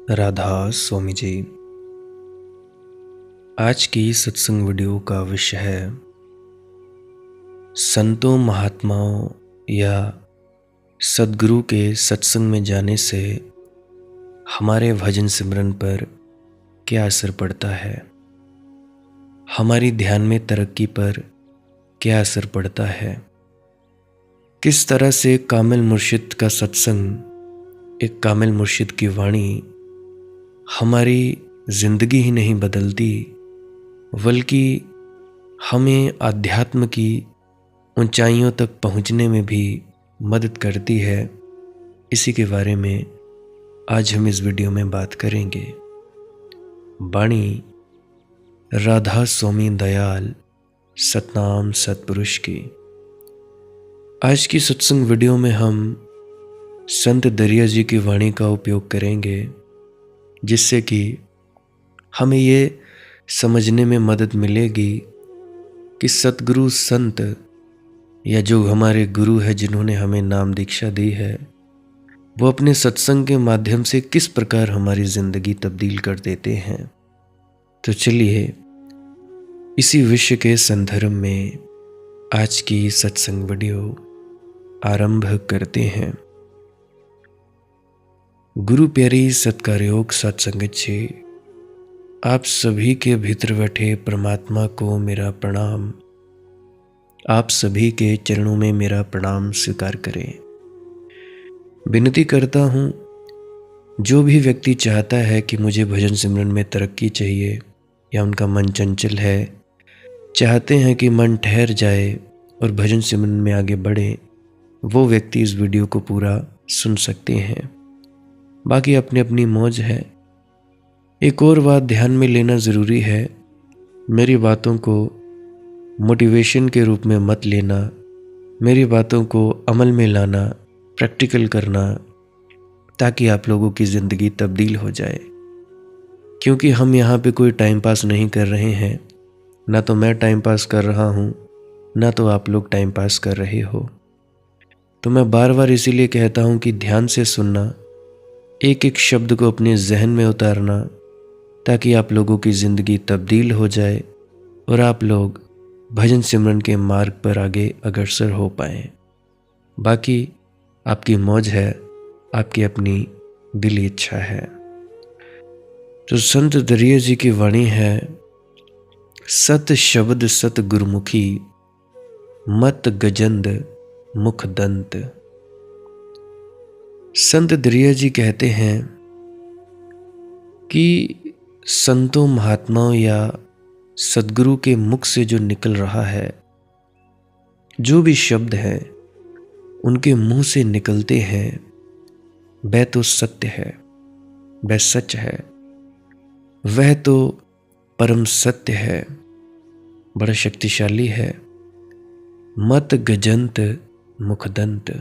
राधा स्वामी जी। आज की सत्संग वीडियो का विषय है संतों महात्माओं या सद्गुरु के सत्संग में जाने से हमारे भजन सिमरन पर क्या असर पड़ता है, हमारी ध्यान में तरक्की पर क्या असर पड़ता है, किस तरह से कामिल मुर्शिद का सत्संग, एक कामिल मुर्शिद की वाणी हमारी जिंदगी ही नहीं बदलती बल्कि हमें आध्यात्म की ऊंचाइयों तक पहुंचने में भी मदद करती है। इसी के बारे में आज हम इस वीडियो में बात करेंगे। वाणी राधा स्वामी दयाल सतनाम सतपुरुष की। आज की सत्संग वीडियो में हम संत दरिया जी की वाणी का उपयोग करेंगे, जिससे कि हमें ये समझने में मदद मिलेगी कि सतगुरु संत या जो हमारे गुरु है, जिन्होंने हमें नाम दीक्षा दी है, वो अपने सत्संग के माध्यम से किस प्रकार हमारी ज़िंदगी तब्दील कर देते हैं। तो चलिए इसी विषय के संदर्भ में आज की सत्संग वीडियो आरंभ करते हैं। गुरु प्यारी सत्कारयोग सत्संगत जी, आप सभी के भीतर बैठे परमात्मा को मेरा प्रणाम। आप सभी के चरणों में मेरा प्रणाम स्वीकार करें। विनती करता हूँ, जो भी व्यक्ति चाहता है कि मुझे भजन सिमरन में तरक्की चाहिए या उनका मन चंचल है, चाहते हैं कि मन ठहर जाए और भजन सिमरन में आगे बढ़े, वो व्यक्ति इस वीडियो को पूरा सुन सकते हैं। बाकी अपनी अपनी मौज है। एक और बात ध्यान में लेना ज़रूरी है, मेरी बातों को मोटिवेशन के रूप में मत लेना। मेरी बातों को अमल में लाना, प्रैक्टिकल करना, ताकि आप लोगों की ज़िंदगी तब्दील हो जाए। क्योंकि हम यहाँ पे कोई टाइम पास नहीं कर रहे हैं, ना तो मैं टाइम पास कर रहा हूँ, ना तो आप लोग टाइम पास कर रहे हो। तो मैं बार बार इसीलिए कहता हूँ कि ध्यान से सुनना, एक एक शब्द को अपने जहन में उतारना, ताकि आप लोगों की ज़िंदगी तब्दील हो जाए और आप लोग भजन सिमरन के मार्ग पर आगे अग्रसर हो पाएँ। बाकी आपकी मौज है, आपकी अपनी दिली इच्छा है। तो संत दरिया जी की वाणी है, सत शब्द सत गुरमुखी, मत गजंद मुख दंत। संत दरिया जी कहते हैं कि संतों महात्माओं या सद्गुरु के मुख से जो निकल रहा है, जो भी शब्द हैं उनके मुंह से निकलते हैं, वह तो सत्य है, वह सच है, वह तो परम सत्य है, बड़ा शक्तिशाली है। मत गजंत मुखदंत,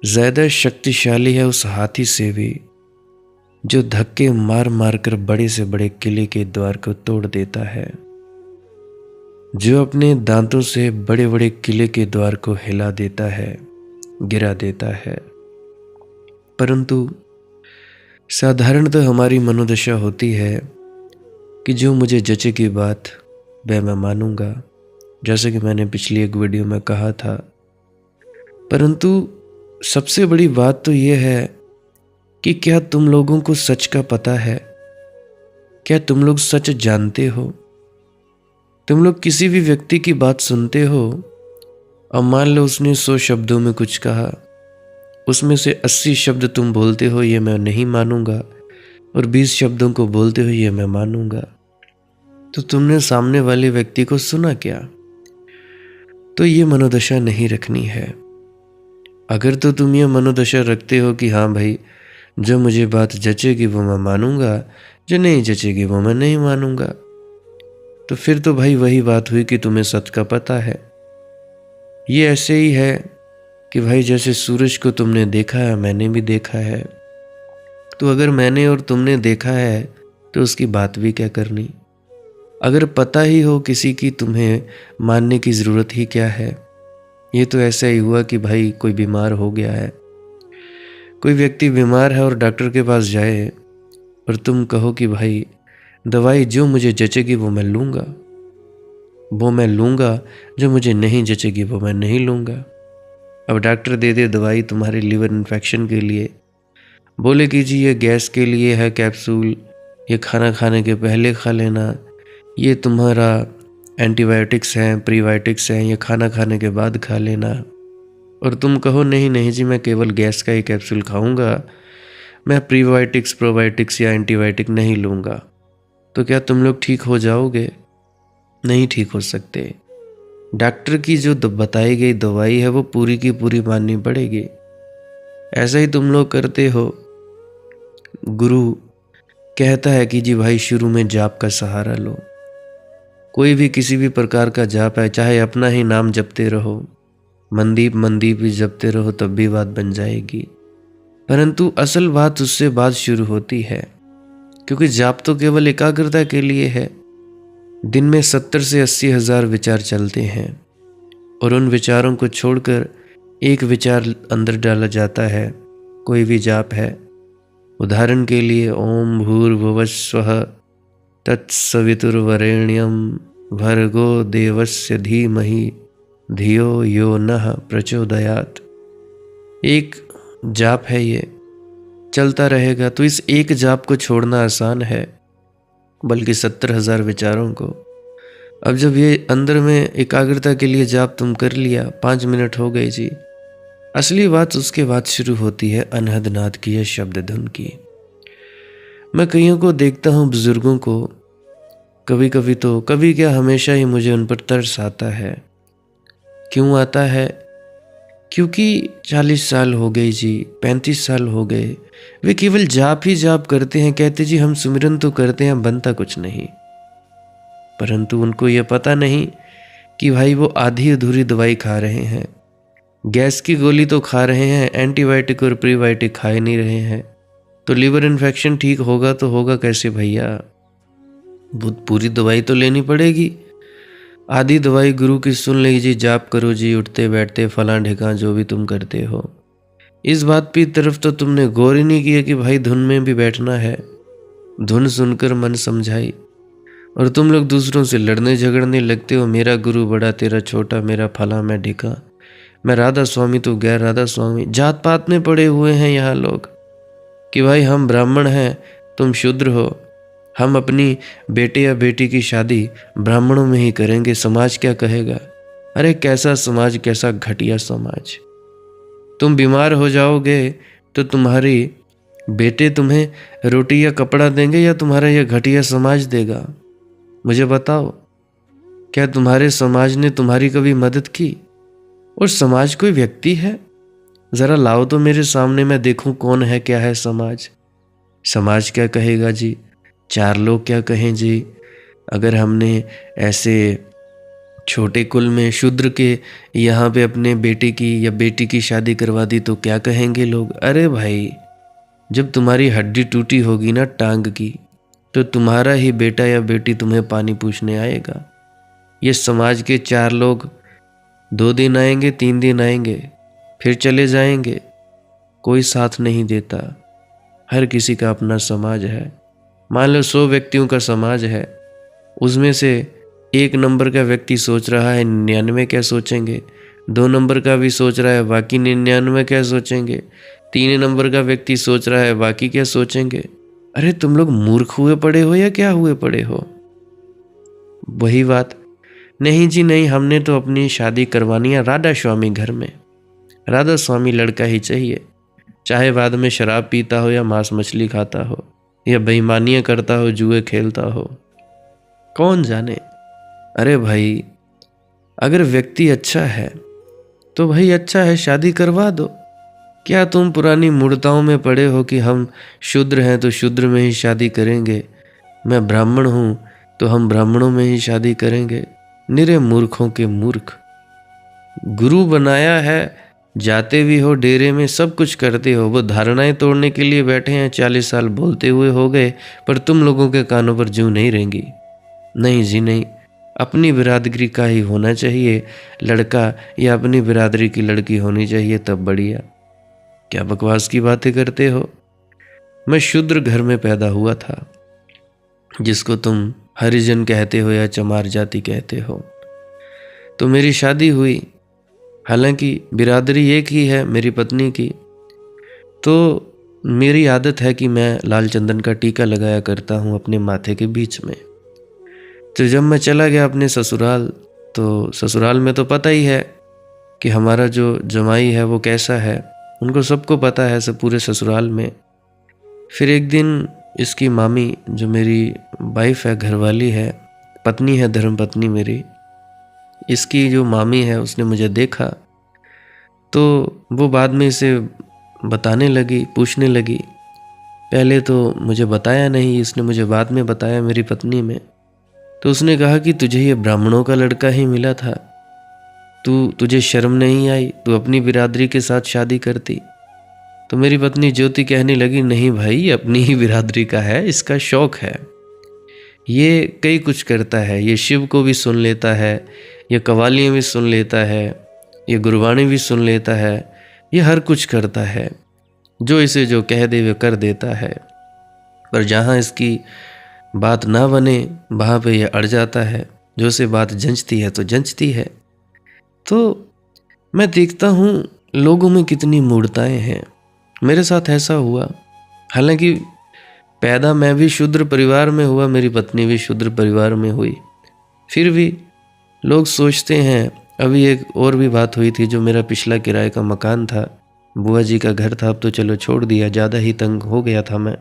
ज़्यादा शक्तिशाली है उस हाथी से भी जो धक्के मार मार कर बड़े से बड़े किले के द्वार को तोड़ देता है, जो अपने दांतों से बड़े बड़े किले के द्वार को हिला देता है, गिरा देता है। परंतु साधारणतः हमारी मनोदशा होती है कि जो मुझे जचे की बात वह मैं मानूंगा, जैसे कि मैंने पिछली एक वीडियो में कहा था। परंतु सबसे बड़ी बात तो यह है कि क्या तुम लोगों को सच का पता है? क्या तुम लोग सच जानते हो? तुम लोग किसी भी व्यक्ति की बात सुनते हो और मान लो उसने 100 शब्दों में कुछ कहा, उसमें से 80 शब्द तुम बोलते हो ये मैं नहीं मानूंगा, और 20 शब्दों को बोलते हो ये मैं मानूंगा। तो तुमने सामने वाले व्यक्ति को सुना क्या? तो ये मनोदशा नहीं रखनी है। अगर तो तुम ये मनोदशा रखते हो कि हाँ भाई, जो मुझे बात जचेगी वो मैं मानूंगा, जो नहीं जचेगी वो मैं नहीं मानूंगा, तो फिर तो भाई वही बात हुई कि तुम्हें सच का पता है। ये ऐसे ही है कि भाई जैसे सूरज को तुमने देखा है, मैंने भी देखा है, तो अगर मैंने और तुमने देखा है तो उसकी बात भी क्या करनी। अगर पता ही हो किसी की, तुम्हें मानने की ज़रूरत ही क्या है। ये तो ऐसा ही हुआ कि भाई कोई बीमार हो गया है, कोई व्यक्ति बीमार है और डॉक्टर के पास जाए और तुम कहो कि भाई दवाई जो मुझे जचेगी वो मैं लूँगा, जो मुझे नहीं जचेगी वो मैं नहीं लूँगा। अब डॉक्टर दे दे दवाई तुम्हारे लीवर इन्फेक्शन के लिए, बोले कि जी ये गैस के लिए है कैप्सूल, ये खाना खाने के पहले खा लेना, ये तुम्हारा एंटीबायोटिक्स हैं, प्रीबायोटिक्स हैं, ये खाना खाने के बाद खा लेना। और तुम कहो नहीं नहीं जी मैं केवल गैस का ही कैप्सूल खाऊंगा, मैं प्रीबायोटिक्स प्रोबायोटिक्स या एंटीबायोटिक नहीं लूँगा। तो क्या तुम लोग ठीक हो जाओगे? नहीं ठीक हो सकते। डॉक्टर की जो बताई गई दवाई है वो पूरी की पूरी माननी पड़ेगी। ऐसा ही तुम लोग करते हो। गुरु कहता है कि जी भाई शुरू में जाप का सहारा लो। कोई भी किसी भी प्रकार का जाप है, चाहे अपना ही नाम जपते रहो, मनदीप मनदीप भी जपते रहो, तब भी बात बन जाएगी। परंतु असल बात उससे बात शुरू होती है, क्योंकि जाप तो केवल एकाग्रता के लिए है। दिन में 70 से 80 हज़ार विचार चलते हैं और उन विचारों को छोड़कर एक विचार अंदर डाला जाता है। कोई भी जाप है, उदाहरण के लिए ओम भूर्भुवस्वः तत्सवितुर्वरेण्यं भर्गो देवस्य धीमहि धियो यो नः प्रचोदयात्। एक जाप है, ये चलता रहेगा। तो इस एक जाप को छोड़ना आसान है, बल्कि 70 हज़ार विचारों को। अब जब ये अंदर में एकाग्रता के लिए जाप तुम कर लिया, 5 मिनट हो गए जी, असली बात उसके बाद शुरू होती है अनहद नाद की या शब्द धुन की। मैं कईयों को देखता हूँ, बुजुर्गों को, कभी क्या हमेशा ही मुझे उन पर तरस आता है। क्यों आता है? क्योंकि 40 साल हो गए जी, 35 साल हो गए, वे केवल जाप ही जाप करते हैं। कहते जी हम सुमिरन तो करते हैं, बनता कुछ नहीं। परंतु उनको यह पता नहीं कि भाई वो आधी अधूरी दवाई खा रहे हैं। गैस की गोली तो खा रहे हैं, एंटीबायोटिक और प्रीबायोटिक खा नहीं रहे हैं। तो लीवर इन्फेक्शन ठीक होगा तो होगा कैसे भैया? पूरी दवाई तो लेनी पड़ेगी। आधी दवाई गुरु की सुन लीजिए, जाप करो जी, उठते बैठते फलां ढिकां जो भी तुम करते हो। इस बात की तरफ तो तुमने गौर ही नहीं किया कि भाई धुन में भी बैठना है। धुन सुनकर मन समझाई, और तुम लोग दूसरों से लड़ने झगड़ने लगते हो। मेरा गुरु बड़ा, तेरा छोटा, मेरा फला, मैं ढिका, मैं राधा स्वामी तो गैर राधा स्वामी। जात पात में पड़े हुए हैं यहाँ लोग कि भाई हम ब्राह्मण हैं, तुम शूद्र हो, हम अपनी बेटे या बेटी की शादी ब्राह्मणों में ही करेंगे, समाज क्या कहेगा? अरे कैसा समाज, कैसा घटिया समाज। तुम बीमार हो जाओगे तो तुम्हारी बेटे तुम्हें रोटी या कपड़ा देंगे या तुम्हारा यह घटिया समाज देगा? मुझे बताओ, क्या तुम्हारे समाज ने तुम्हारी कभी मदद की? और समाज कोई व्यक्ति है? जरा लाओ तो मेरे सामने, मैं देखूं कौन है, क्या है समाज। समाज क्या कहेगा जी? 4 लोग क्या कहें जी? अगर हमने ऐसे छोटे कुल में शूद्र के यहाँ पे अपने बेटे की या बेटी की शादी करवा दी तो क्या कहेंगे लोग? अरे भाई, जब तुम्हारी हड्डी टूटी होगी ना टांग की, तो तुम्हारा ही बेटा या बेटी तुम्हें पानी पूछने आएगा। ये समाज के 4 लोग 2 दिन आएंगे, 3 दिन आएंगे, फिर चले जाएंगे। कोई साथ नहीं देता। हर किसी का अपना समाज है। मान लो 100 व्यक्तियों का समाज है, उसमें से 1 नंबर का व्यक्ति सोच रहा है 99 क्या सोचेंगे, 2 नंबर का भी सोच रहा है, बाकी 99 क्या सोचेंगे, 3 नंबर का व्यक्ति सोच रहा है, बाकी क्या सोचेंगे। अरे तुम लोग मूर्ख हुए पड़े हो या क्या हुए पड़े हो? वही बात, नहीं जी नहीं, हमने तो अपनी शादी करवानी है राधा स्वामी घर में। राधा स्वामी लड़का ही चाहिए, चाहे बाद में शराब पीता हो या मांस मछली खाता हो या बेईमानियां करता हो, जुए खेलता हो, कौन जाने। अरे भाई, अगर व्यक्ति अच्छा है तो भाई अच्छा है, शादी करवा दो। क्या तुम पुरानी मूर्ताओं में पड़े हो कि हम शूद्र हैं तो शूद्र में ही शादी करेंगे, मैं ब्राह्मण हूँ तो हम ब्राह्मणों में ही शादी करेंगे? निरे मूर्खों के मूर्ख। गुरु बनाया है, जाते भी हो डेरे में, सब कुछ करते हो, वो धारणाएं तोड़ने के लिए बैठे हैं। 40 साल बोलते हुए हो गए, पर तुम लोगों के कानों पर जूं नहीं रहेंगी। नहीं जी नहीं, अपनी बिरादरी का ही होना चाहिए लड़का, या अपनी बिरादरी की लड़की होनी चाहिए, तब बढ़िया। क्या बकवास की बातें करते हो? मैं शूद्र घर में पैदा हुआ था, जिसको तुम हरिजन कहते हो या चमार जाति कहते हो। तो मेरी शादी हुई, हालांकि बिरादरी एक ही है मेरी पत्नी की। तो मेरी आदत है कि मैं लाल चंदन का टीका लगाया करता हूँ अपने माथे के बीच में। तो जब मैं चला गया अपने ससुराल, तो ससुराल में तो पता ही है कि हमारा जो जमाई है वो कैसा है, उनको सबको पता है, सब पूरे ससुराल में। फिर एक दिन इसकी मामी, जो मेरी वाइफ है, घरवाली है, पत्नी है, धर्म पत्नी मेरी, इसकी जो मामी है उसने मुझे देखा। तो वो बाद में इसे बताने लगी, पूछने लगी। पहले तो मुझे बताया नहीं, इसने मुझे बाद में बताया मेरी पत्नी में। तो उसने कहा कि तुझे ये ब्राह्मणों का लड़का ही मिला था, तुझे शर्म नहीं आई? तू अपनी बिरादरी के साथ शादी करती? तो मेरी पत्नी ज्योति कहने लगी, नहीं भाई, अपनी ही बिरादरी का है, इसका शौक है, ये कई कुछ करता है, ये शिव को भी सुन लेता है, ये कवालियाँ भी सुन लेता है, ये गुरबाणी भी सुन लेता है, ये हर कुछ करता है, जो इसे जो कह दे वे कर देता है। पर जहाँ इसकी बात ना बने वहाँ पे ये अड़ जाता है, जो से बात जंचती है तो जंचती है। तो मैं देखता हूँ लोगों में कितनी मूढ़ताएं हैं। मेरे साथ ऐसा हुआ, हालांकि पैदा मैं भी शूद्र परिवार में हुआ, मेरी पत्नी भी शूद्र परिवार में हुई, फिर भी लोग सोचते हैं। अभी एक और भी बात हुई थी, जो मेरा पिछला किराए का मकान था, बुआ जी का घर था, अब तो चलो छोड़ दिया, ज़्यादा ही तंग हो गया था मैं,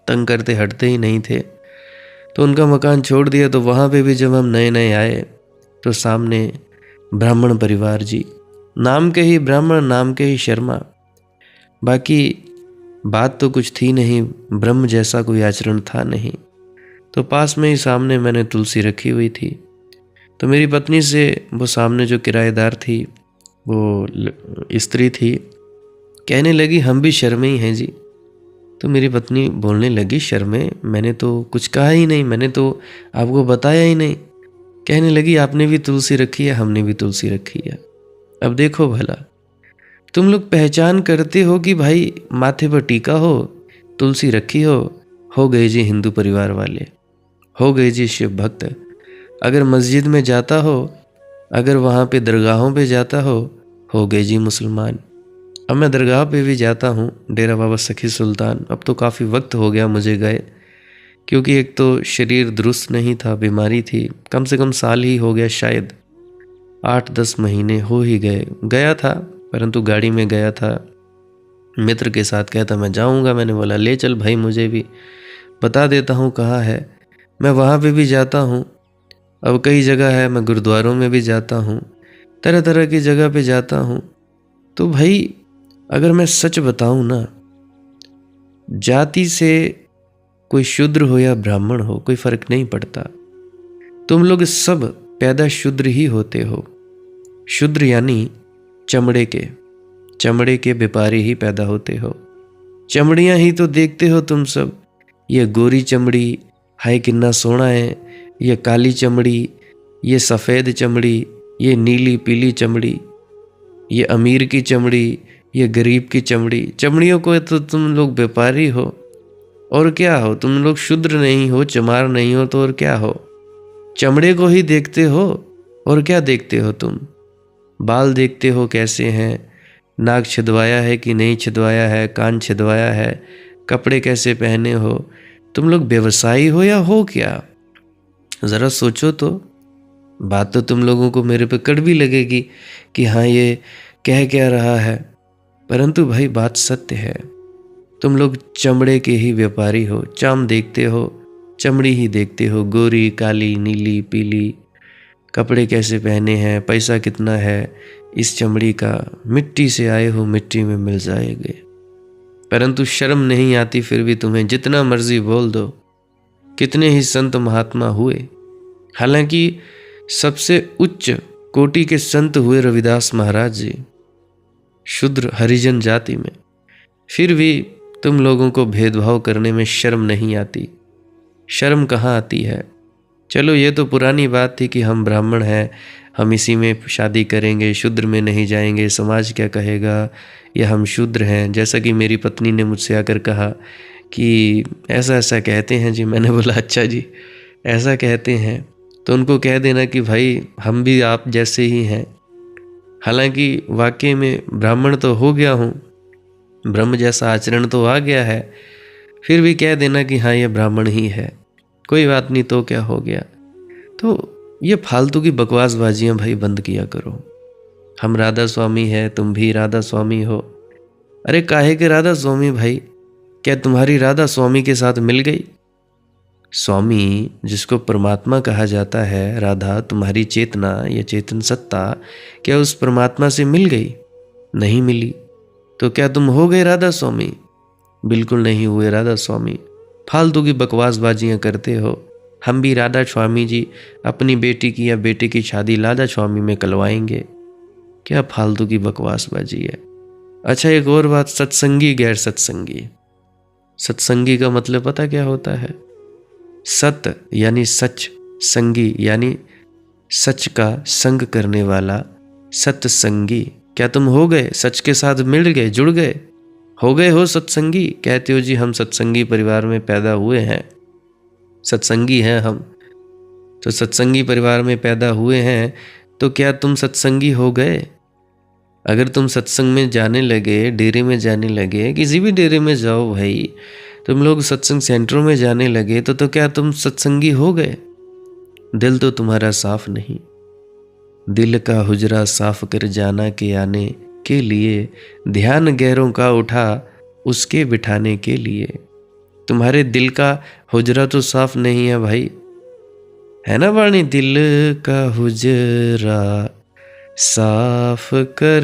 तंग करते हटते ही नहीं थे, तो उनका मकान छोड़ दिया। तो वहाँ पे भी जब हम नए नए आए तो सामने ब्राह्मण परिवार जी, नाम के ही ब्राह्मण, नाम के ही शर्मा, बाकी बात तो कुछ थी नहीं, ब्रह्म जैसा कोई आचरण था नहीं। तो पास में ही सामने मैंने तुलसी रखी हुई थी। तो मेरी पत्नी से वो सामने जो किराएदार थी, वो स्त्री थी, कहने लगी, हम भी शर्मे ही हैं जी। तो मेरी पत्नी बोलने लगी, शर्मे? मैंने तो कुछ कहा ही नहीं, मैंने तो आपको बताया ही नहीं। कहने लगी, आपने भी तुलसी रखी है, हमने भी तुलसी रखी है। अब देखो भला, तुम लोग पहचान करते हो कि भाई माथे पर टीका हो, तुलसी रखी हो गए जी हिंदू परिवार वाले, हो गए जी शिव भक्त। अगर मस्जिद में जाता हो, अगर वहाँ पे दरगाहों पे जाता हो गए जी मुसलमान। अब मैं दरगाह पे भी जाता हूँ, डेरा बाबा सखी सुल्तान, अब तो काफ़ी वक्त हो गया मुझे गए, क्योंकि एक तो शरीर दुरुस्त नहीं था, बीमारी थी, कम से कम साल ही हो गया, शायद 8-10 महीने हो ही गए। गया था, परंतु गाड़ी में गया था, मित्र के साथ, कहता मैं जाऊँगा, मैंने बोला ले चल भाई, मुझे भी बता देता हूँ कहाँ है। मैं वहाँ पे भी जाता हूँ, अब कई जगह है, मैं गुरुद्वारों में भी जाता हूँ, तरह तरह की जगह पे जाता हूँ। तो भाई अगर मैं सच बताऊँ ना, जाति से कोई शूद्र हो या ब्राह्मण हो, कोई फर्क नहीं पड़ता। तुम लोग सब पैदा शूद्र ही होते हो। शूद्र यानी चमड़े के व्यापारी ही पैदा होते हो। चमड़ियाँ ही तो देखते हो तुम सब, ये गोरी चमड़ी, हाय कितना सोना है, ये काली चमड़ी, ये सफ़ेद चमड़ी, ये नीली पीली चमड़ी, ये अमीर की चमड़ी, ये गरीब की चमड़ी। चमड़ियों को तो तुम लोग व्यापारी हो, और क्या हो? तुम लोग शूद्र नहीं हो, चमार नहीं हो, तो और क्या हो? चमड़े को ही देखते हो, और क्या देखते हो तुम? बाल देखते हो कैसे हैं, नाक छिदवाया है कि नहीं छिदवाया है, कान छिदवाया है, कपड़े कैसे पहने हो। तुम लोग व्यवसायी हो या हो क्या? ज़रा सोचो तो। बात तो तुम लोगों को मेरे पे कड़वी लगेगी कि हाँ ये कह क्या रहा है, परंतु भाई बात सत्य है। तुम लोग चमड़े के ही व्यापारी हो, चाम देखते हो, चमड़ी ही देखते हो, गोरी काली नीली पीली, कपड़े कैसे पहने हैं, पैसा कितना है इस चमड़ी का, मिट्टी से आए हो मिट्टी में मिल जाएंगे। परंतु शर्म नहीं आती फिर भी तुम्हें, जितना मर्जी बोल दो। कितने ही संत महात्मा हुए, हालांकि सबसे उच्च कोटि के संत हुए रविदास महाराज जी, शूद्र हरिजन जाति में, फिर भी तुम लोगों को भेदभाव करने में शर्म नहीं आती। शर्म कहाँ आती है? चलो ये तो पुरानी बात थी कि हम ब्राह्मण हैं, हम इसी में शादी करेंगे, शूद्र में नहीं जाएंगे, समाज क्या कहेगा, या हम शूद्र हैं। जैसा कि मेरी पत्नी ने मुझसे आकर कहा कि ऐसा ऐसा कहते हैं जी। मैंने बोला अच्छा जी, ऐसा कहते हैं तो उनको कह देना कि भाई हम भी आप जैसे ही हैं। हालांकि वाकई में ब्राह्मण तो हो गया हूँ, ब्रह्म जैसा आचरण तो आ गया है, फिर भी कह देना कि हाँ ये ब्राह्मण ही है, कोई बात नहीं, तो क्या हो गया। तो ये फालतू की बकवासबाजियां भाई बंद किया करो। हम राधा स्वामी है, तुम भी राधा स्वामी हो। अरे काहे के राधा स्वामी भाई, क्या तुम्हारी राधा स्वामी के साथ मिल गई? स्वामी जिसको परमात्मा कहा जाता है, राधा तुम्हारी चेतना या चेतन सत्ता क्या उस परमात्मा से मिल गई? नहीं मिली। तो क्या तुम हो गए राधा स्वामी? बिल्कुल नहीं हुए राधा स्वामी। फालतू की बकवासबाजियां करते हो। हम भी राधा स्वामी जी अपनी बेटी की या बेटे की शादी राधा स्वामी में करवाएंगे। क्या फालतू की बकवासबाजी है। अच्छा एक और बात, सत्संगी गैर सत्संगी। सत्संगी का मतलब पता क्या होता है? सत यानी सच, संगी यानी सच का संग करने वाला, सत्संगी। क्या तुम हो गए, सच के साथ मिल गए, जुड़ गए, हो गए हो सत्संगी? कहते हो जी हम सत्संगी परिवार में पैदा हुए हैं, सत्संगी हैं हम। तो सत्संगी परिवार में पैदा हुए हैं तो क्या तुम सत्संगी हो गए? अगर तुम सत्संग में जाने लगे, डेरे में जाने लगे, किसी भी डेरे में जाओ भाई, तुम लोग सत्संग सेंटरों में जाने लगे तो क्या तुम सत्संगी हो गए? दिल तो तुम्हारा साफ नहीं। दिल का हुजरा साफ कर जाना के आने के लिए, ध्यान गैरों का उठा उसके बिठाने के लिए। तुम्हारे दिल का हुजरा तो साफ नहीं है भाई, है ना वाणी? दिल का हुजरा साफ कर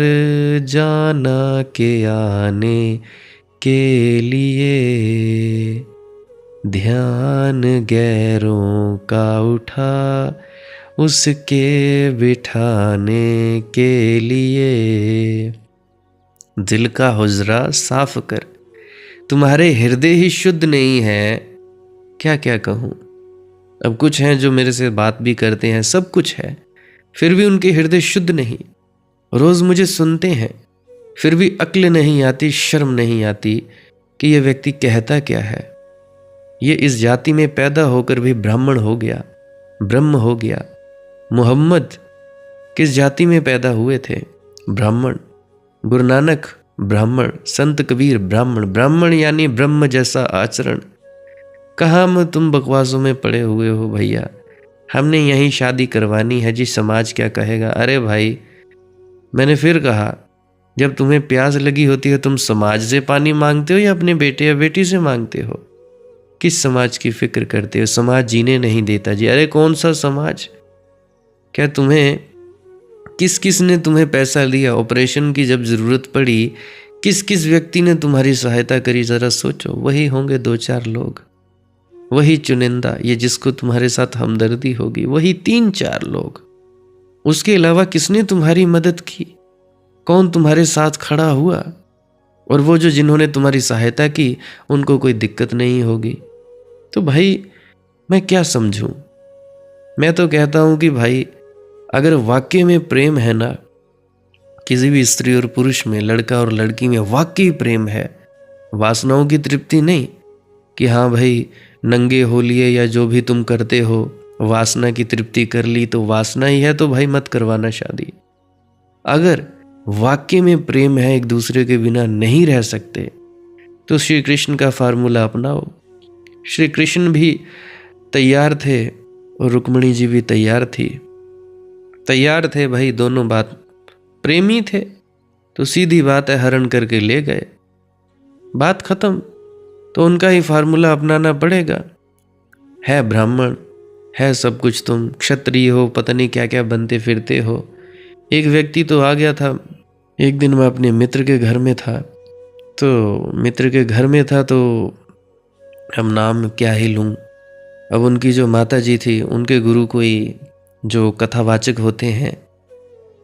जाना के आने के लिए, ध्यान गैरों का उठा उसके बिठाने के लिए। दिल का हुजरा साफ कर। तुम्हारे हृदय ही शुद्ध नहीं है। क्या क्या कहूँ। अब कुछ हैं जो मेरे से बात भी करते हैं, सब कुछ है, फिर भी उनके हृदय शुद्ध नहीं। रोज मुझे सुनते हैं, फिर भी अक्ल नहीं आती, शर्म नहीं आती कि यह व्यक्ति कहता क्या है। ये इस जाति में पैदा होकर भी ब्राह्मण हो गया, ब्रह्म हो गया। मोहम्मद किस जाति में पैदा हुए थे? ब्राह्मण। गुरु नानक ब्राह्मण, संत कबीर ब्राह्मण। ब्राह्मण यानी ब्रह्म जैसा आचरण। कहाँ में तुम बकवासों में पड़े हुए हो भैया। हमने यहीं शादी करवानी है जी, समाज क्या कहेगा। अरे भाई मैंने फिर कहा, जब तुम्हें प्यास लगी होती है तुम समाज से पानी मांगते हो या अपने बेटे या बेटी से मांगते हो? किस समाज की फिक्र करते हो? समाज जीने नहीं देता जी। अरे कौन सा समाज? क्या तुम्हें किस किस ने तुम्हें पैसा दिया? ऑपरेशन की जब जरूरत पड़ी किस किस व्यक्ति ने तुम्हारी सहायता करी? जरा सोचो। वही होंगे दो चार लोग, वही चुनिंदा, ये जिसको तुम्हारे साथ हमदर्दी होगी, वही तीन चार लोग। उसके अलावा किसने तुम्हारी मदद की? कौन तुम्हारे साथ खड़ा हुआ? और वो जो जिन्होंने तुम्हारी सहायता की उनको कोई दिक्कत नहीं होगी। तो भाई मैं क्या समझूं? मैं तो कहता हूं कि भाई अगर वाकई में प्रेम है ना, किसी भी स्त्री और पुरुष में, लड़का और लड़की में वाकई प्रेम है, वासनाओं की तृप्ति नहीं कि हाँ भाई नंगे हो लिए या जो भी तुम करते हो वासना की तृप्ति कर ली तो वासना ही है, तो भाई मत करवाना शादी। अगर वाकई में प्रेम है, एक दूसरे के बिना नहीं रह सकते, तो श्री कृष्ण का फार्मूला अपनाओ। श्री कृष्ण भी तैयार थे और रुक्मिणी जी भी तैयार थी, तैयार थे भाई, दोनों बात प्रेमी थे, तो सीधी बात है हरण करके ले गए, बात खत्म। तो उनका ही फार्मूला अपनाना पड़ेगा। है ब्राह्मण, है सब कुछ, तुम क्षत्रिय हो, पता नहीं क्या क्या बनते फिरते हो। एक व्यक्ति तो आ गया था, एक दिन मैं अपने मित्र के घर में था, तो हम नाम क्या ही लूँ। अब उनकी जो माता जी थी, उनके गुरु कोई जो कथावाचक होते हैं,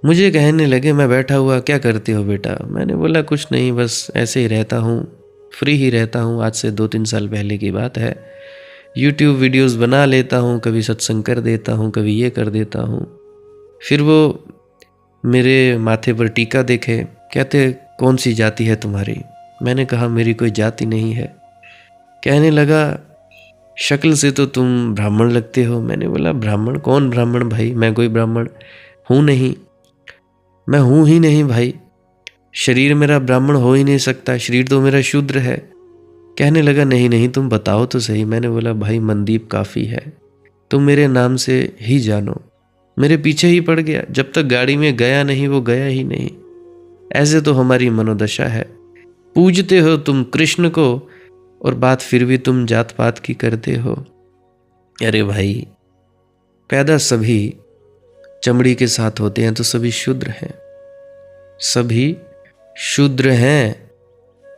मुझे कहने लगे, मैं बैठा हुआ, क्या करते हो बेटा? मैंने बोला कुछ नहीं, बस ऐसे ही रहता हूँ, फ्री ही रहता हूँ। आज से 2-3 साल पहले की बात है। YouTube वीडियोस बना लेता हूँ, कभी सत्संग कर देता हूँ, कभी ये कर देता हूँ। फिर वो मेरे माथे पर टीका देखे, कहते कौन सी जाति है तुम्हारी? मैंने कहा मेरी कोई जाति नहीं है। कहने लगा शक्ल से तो तुम ब्राह्मण लगते हो। मैंने बोला ब्राह्मण? कौन ब्राह्मण भाई? मैं कोई ब्राह्मण हूँ नहीं, मैं हूँ ही नहीं भाई। शरीर मेरा ब्राह्मण हो ही नहीं सकता, शरीर तो मेरा शूद्र है। कहने लगा नहीं नहीं तुम बताओ तो सही। मैंने बोला भाई मनदीप काफ़ी है, तुम मेरे नाम से ही जानो। मेरे पीछे ही पड़ गया, जब तक गाड़ी में गया नहीं वो गया ही नहीं। ऐसे तो हमारी मनोदशा है। पूजते हो तुम कृष्ण को और बात फिर भी तुम जात पात की करते हो। अरे भाई, पैदा सभी चमड़ी के साथ होते हैं तो सभी शूद्र हैं, सभी शूद्र हैं।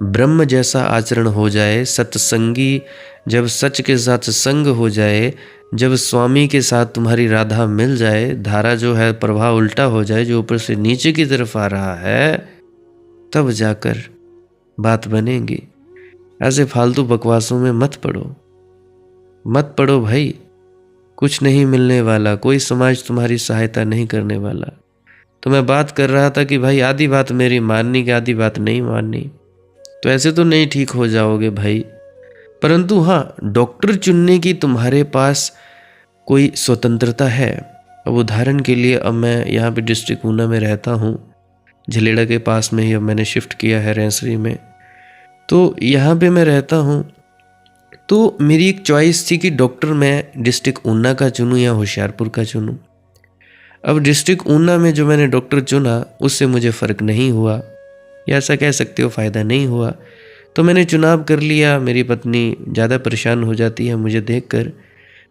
ब्रह्म जैसा आचरण हो जाए, सत्संगी जब सच के साथ संग हो जाए, जब स्वामी के साथ तुम्हारी राधा मिल जाए, धारा जो है प्रवाह उल्टा हो जाए, जो ऊपर से नीचे की तरफ आ रहा है, तब जाकर बात बनेगी। ऐसे फालतू बकवासों में मत पड़ो, मत पड़ो भाई। कुछ नहीं मिलने वाला, कोई समाज तुम्हारी सहायता नहीं करने वाला। तो मैं बात कर रहा था कि भाई आधी बात मेरी माननी की, आधी बात नहीं माननी, तो ऐसे तो नहीं ठीक हो जाओगे भाई। परंतु हाँ, डॉक्टर चुनने की तुम्हारे पास कोई स्वतंत्रता है। अब उदाहरण के लिए, अब मैं यहाँ पे डिस्ट्रिक्ट ऊना में रहता हूँ, झलेड़ा के पास में ही अब मैंने शिफ्ट किया है रेंसरी में। तो यहाँ पे मैं रहता हूँ, तो मेरी एक चॉइस थी कि डॉक्टर मैं डिस्ट्रिक्ट ऊना का चुनूँ या होशियारपुर का चुनूँ। अब डिस्ट्रिक्ट ऊना में जो मैंने डॉक्टर चुना उससे मुझे फ़र्क नहीं हुआ, या ऐसा कह सकते हो फ़ायदा नहीं हुआ। तो मैंने चुनाव कर लिया। मेरी पत्नी ज़्यादा परेशान हो जाती है मुझे देखकर।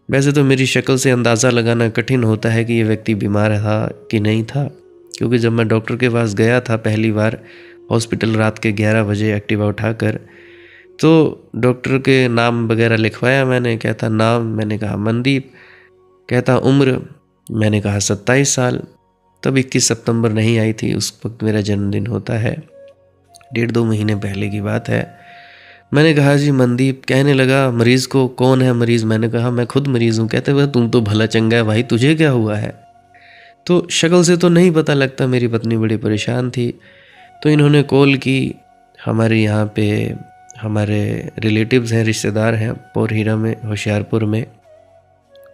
वैसे तो मेरी शक्ल से अंदाज़ा लगाना कठिन होता है कि ये व्यक्ति बीमार था कि नहीं था, क्योंकि जब मैं डॉक्टर के पास गया था पहली बार हॉस्पिटल रात के 11 बजे एक्टिवा उठाकर, तो डॉक्टर के नाम वगैरह लिखवाया मैंने। कहता नाम? मैंने कहा मनदीप। कहता उम्र? मैंने कहा 27 साल। तब 21 सितंबर नहीं आई थी, उस वक्त मेरा जन्मदिन होता है, 1.5-2 महीने पहले की बात है। मैंने कहा जी मनदीप। कहने लगा मरीज़ को? कौन है मरीज़? मैंने कहा मैं खुद मरीज़ हूँ। कहते वह तुम तो भला चंगा है भाई, तुझे क्या हुआ है? तो शक्ल से तो नहीं पता लगता। मेरी पत्नी बड़ी परेशान थी, तो इन्होंने कॉल की। हमारे यहाँ पे हमारे रिलेटिव्स हैं, रिश्तेदार हैं पौर हीरा में, होशियारपुर में।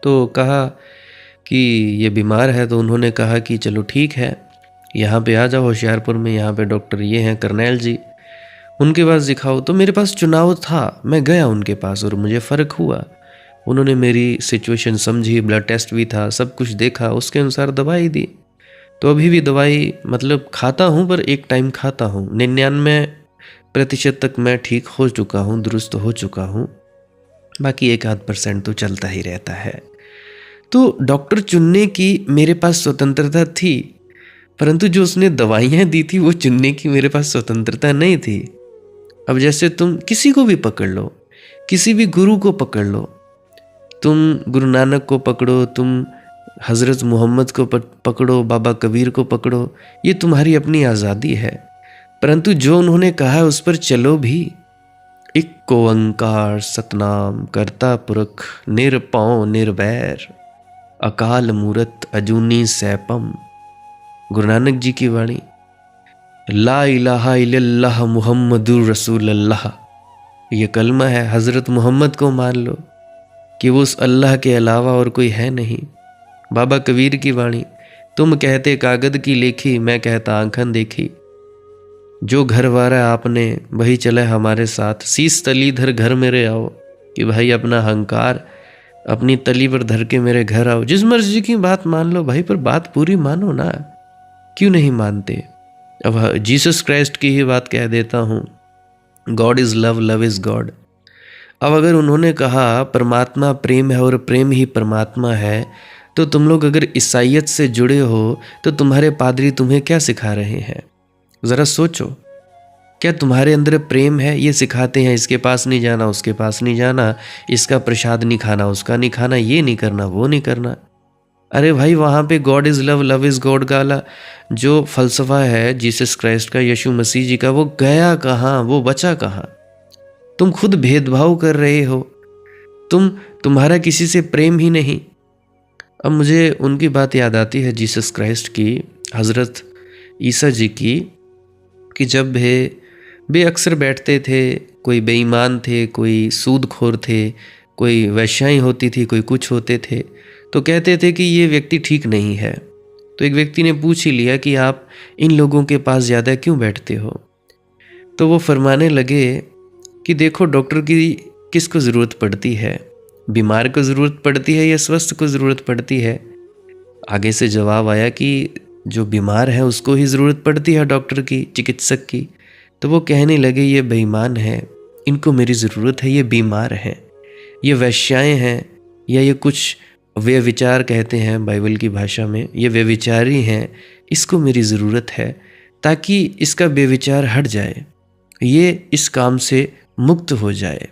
तो कहा कि ये बीमार है, तो उन्होंने कहा कि चलो ठीक है, यहाँ पे आ जाओ होशियारपुर में, यहाँ पे डॉक्टर ये हैं करनैल जी, उनके पास दिखाओ। तो मेरे पास चुनाव था, मैं गया उनके पास और मुझे फ़र्क हुआ। उन्होंने मेरी सिचुएशन समझी, ब्लड टेस्ट भी था, सब कुछ देखा, उसके अनुसार दवाई दी। तो अभी भी दवाई मतलब खाता हूँ, पर एक टाइम खाता हूँ। 99% तक मैं ठीक हो चुका हूँ, दुरुस्त हो चुका हूँ। बाकी 1-8% तो चलता ही रहता है। तो डॉक्टर चुनने की मेरे पास स्वतंत्रता थी, परंतु जो उसने दवाइयाँ दी थी वो चुनने की मेरे पास स्वतंत्रता नहीं थी। अब जैसे तुम किसी को भी पकड़ लो, किसी भी गुरु को पकड़ लो, तुम गुरु नानक को पकड़ो, तुम हज़रत मोहम्मद को पकड़ो, बाबा कबीर को पकड़ो, ये तुम्हारी अपनी आज़ादी है। परंतु जो उन्होंने कहा है उस पर चलो भी। एक ओंकार सतनाम करता पुरख, निरपौं निर्वैर, अकाल मूरत अजूनी सैपम। गुरु नानक जी की वाणी, ला इलाहा इल्लल्लाह मुहम्मदुर रसूलुल्लाह, ये कलमा है। हज़रत मोहम्मद को मान लो कि वो उस अल्लाह के अलावा और कोई है नहीं। बाबा कबीर की वाणी, तुम कहते कागद की लेखी, मैं कहता आंखन देखी। जो घर वारा आपने वही चले हमारे साथ, शीस तली धर घर मेरे आओ, कि भाई अपना अहंकार अपनी तली पर धर के मेरे घर आओ। जिस मर्जी की बात मान लो भाई, पर बात पूरी मानो ना, क्यों नहीं मानते? अब जीसस क्राइस्ट की ही बात कह देता हूँ, God is love, love is God. अब अगर उन्होंने कहा परमात्मा प्रेम है और प्रेम ही परमात्मा है, तो तुम लोग अगर ईसाइयत से जुड़े हो तो तुम्हारे पादरी तुम्हें क्या सिखा रहे हैं? ज़रा सोचो, क्या तुम्हारे अंदर प्रेम है? ये सिखाते हैं इसके पास नहीं जाना, उसके पास नहीं जाना, इसका प्रसाद नहीं खाना, उसका नहीं खाना, ये नहीं करना, वो नहीं करना। अरे भाई, वहाँ पे God is love, love is God का जो फ़लसफ़ा है जीसस क्राइस्ट का, यीशु मसीह जी का, वो गया कहाँ, वो बचा कहाँ? तुम खुद भेदभाव कर रहे हो, तुम्हारा किसी से प्रेम ही नहीं। अब मुझे उनकी बात याद आती है जीसस क्राइस्ट की, हज़रत ईसा जी की, कि जब वे अक्सर बैठते थे, कोई बेईमान थे, कोई सूदखोर थे, कोई वेश्याएं होती थी, कोई कुछ होते थे, तो कहते थे कि ये व्यक्ति ठीक नहीं है। तो एक व्यक्ति ने पूछ ही लिया कि आप इन लोगों के पास ज़्यादा क्यों बैठते हो? तो वो फरमाने लगे कि देखो, डॉक्टर की किसको ज़रूरत पड़ती है, बीमार को ज़रूरत पड़ती है या स्वस्थ को ज़रूरत पड़ती है? आगे से जवाब आया कि जो बीमार है उसको ही ज़रूरत पड़ती है डॉक्टर की, चिकित्सक की। तो वो कहने लगे ये बेईमान है, इनको मेरी ज़रूरत है, ये बीमार हैं, ये वेश्याएं हैं, या ये कुछ व्यभिचार कहते हैं बाइबल की भाषा में, ये व्यभिचारी हैं, इसको मेरी ज़रूरत है ताकि इसका व्यभिचार हट जाए, ये इस काम से मुक्त हो जाए।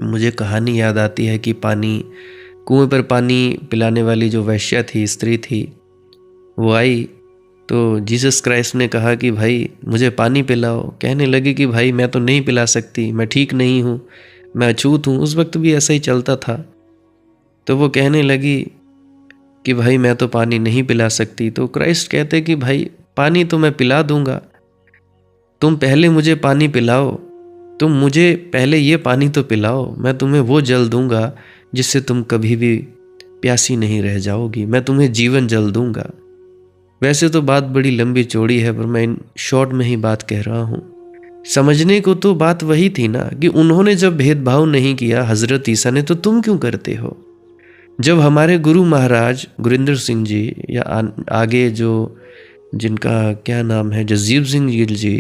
मुझे कहानी याद आती है कि कुएं पर पानी पिलाने वाली जो वैश्या थी, स्त्री थी, वो आई तो जीसस क्राइस्ट ने कहा कि भाई मुझे पानी पिलाओ। कहने लगी कि भाई मैं तो नहीं पिला सकती, मैं ठीक नहीं हूँ, मैं अछूत हूँ। उस वक्त भी ऐसा ही चलता था। तो वो कहने लगी कि भाई मैं तो पानी नहीं पिला सकती। तो क्राइस्ट कहते कि भाई पानी तो मैं पिला दूंगा, तुम पहले मुझे पानी पिलाओ, तुम मुझे पहले ये पानी तो पिलाओ, मैं तुम्हें वो जल दूंगा जिससे तुम कभी भी प्यासी नहीं रह जाओगी, मैं तुम्हें जीवन जल दूंगा। वैसे तो बात बड़ी लंबी चौड़ी है, पर मैं इन शॉर्ट में ही बात कह रहा हूँ। समझने को तो बात वही थी ना कि उन्होंने जब भेदभाव नहीं किया हजरत ईसा ने, तो तुम क्यों करते हो? जब हमारे गुरु महाराज गुरिंदर सिंह जी या आगे जो जिनका क्या नाम है, जगजीत सिंह गिल जी,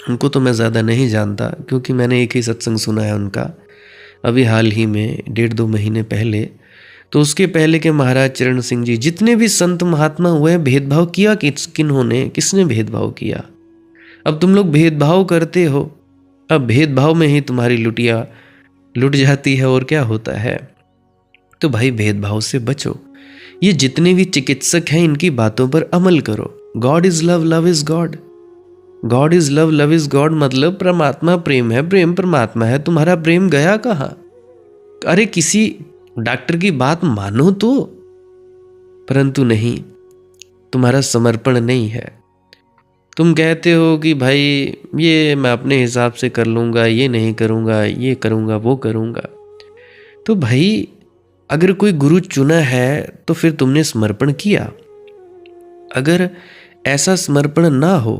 उनको तो मैं ज़्यादा नहीं जानता क्योंकि मैंने एक ही सत्संग सुना है उनका, अभी हाल ही में 1.5-2 महीने पहले। तो उसके पहले के महाराज चरण सिंह जी, जितने भी संत महात्मा हुए, भेदभाव किया किन्होंने, किसने भेदभाव किया? अब तुम लोग भेदभाव करते हो, अब भेदभाव में ही तुम्हारी लुटिया लुट जाती है और क्या होता है। तो भाई भेदभाव से बचो। ये जितने भी चिकित्सक हैं इनकी बातों पर अमल करो। God is love, love is God, God is love, love is God, मतलब परमात्मा प्रेम है, प्रेम परमात्मा है। तुम्हारा प्रेम गया कहाँ? अरे किसी डॉक्टर की बात मानो तो, परंतु नहीं, तुम्हारा समर्पण नहीं है। तुम कहते हो कि भाई ये मैं अपने हिसाब से कर लूँगा, ये नहीं करूँगा, ये करूँगा, वो करूँगा। तो भाई अगर कोई गुरु चुना है तो फिर तुमने समर्पण किया। अगर ऐसा समर्पण ना हो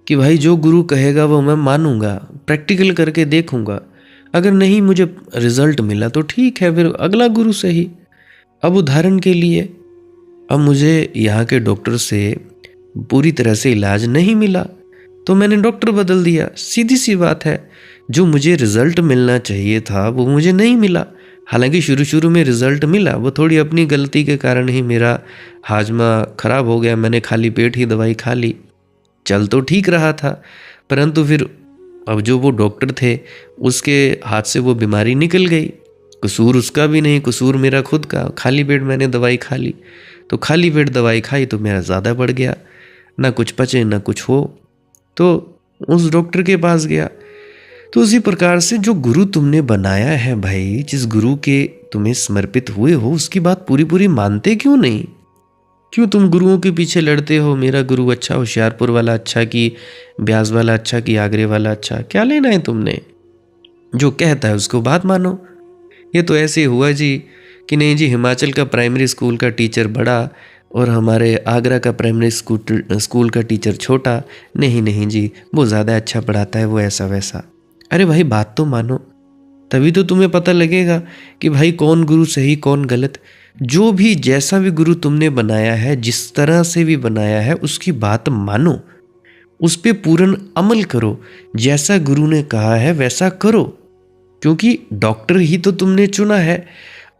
कि भाई जो गुरु कहेगा वो मैं मानूंगा, प्रैक्टिकल करके देखूंगा, अगर नहीं मुझे रिजल्ट मिला तो ठीक है, फिर अगला गुरु सही। अब उदाहरण के लिए, अब मुझे यहाँ के डॉक्टर से पूरी तरह से इलाज नहीं मिला तो मैंने डॉक्टर बदल दिया, सीधी सी बात है। जो मुझे रिजल्ट मिलना चाहिए था वो मुझे नहीं मिला। हालांकि शुरू में रिजल्ट मिला, वो थोड़ी अपनी गलती के कारण ही मेरा हाजमा खराब हो गया, मैंने खाली पेट ही दवाई खा ली, चल तो ठीक रहा था। परंतु फिर अब जो वो डॉक्टर थे उसके हाथ से वो बीमारी निकल गई, कसूर उसका भी नहीं, कसूर मेरा खुद का। खाली पेट मैंने दवाई खा ली, तो खाली पेट दवाई खाई तो मेरा ज़्यादा बढ़ गया, ना कुछ पचे ना कुछ हो, तो उस डॉक्टर के पास गया। तो उसी प्रकार से जो गुरु तुमने बनाया है भाई, जिस गुरु के तुम्हें समर्पित हुए हो, उसकी बात पूरी पूरी मानते क्यों नहीं? क्यों तुम गुरुओं के पीछे लड़ते हो? मेरा गुरु अच्छा, होशियारपुर वाला अच्छा कि ब्यास वाला अच्छा कि आगरे वाला अच्छा? क्या लेना है तुमने? जो कहता है उसको बात मानो। ये तो ऐसे हुआ जी कि नहीं जी, हिमाचल का प्राइमरी स्कूल का टीचर बड़ा और हमारे आगरा का प्राइमरी स्कूल का टीचर छोटा। नहीं जी, वो ज़्यादा अच्छा पढ़ाता है, वो ऐसा वैसा। अरे भाई बात तो मानो, तभी तो तुम्हें पता लगेगा कि भाई कौन गुरु सही कौन गलत। जो भी जैसा भी गुरु तुमने बनाया है, जिस तरह से भी बनाया है, उसकी बात मानो, उस पे पूर्ण अमल करो। जैसा गुरु ने कहा है वैसा करो, क्योंकि डॉक्टर ही तो तुमने चुना है।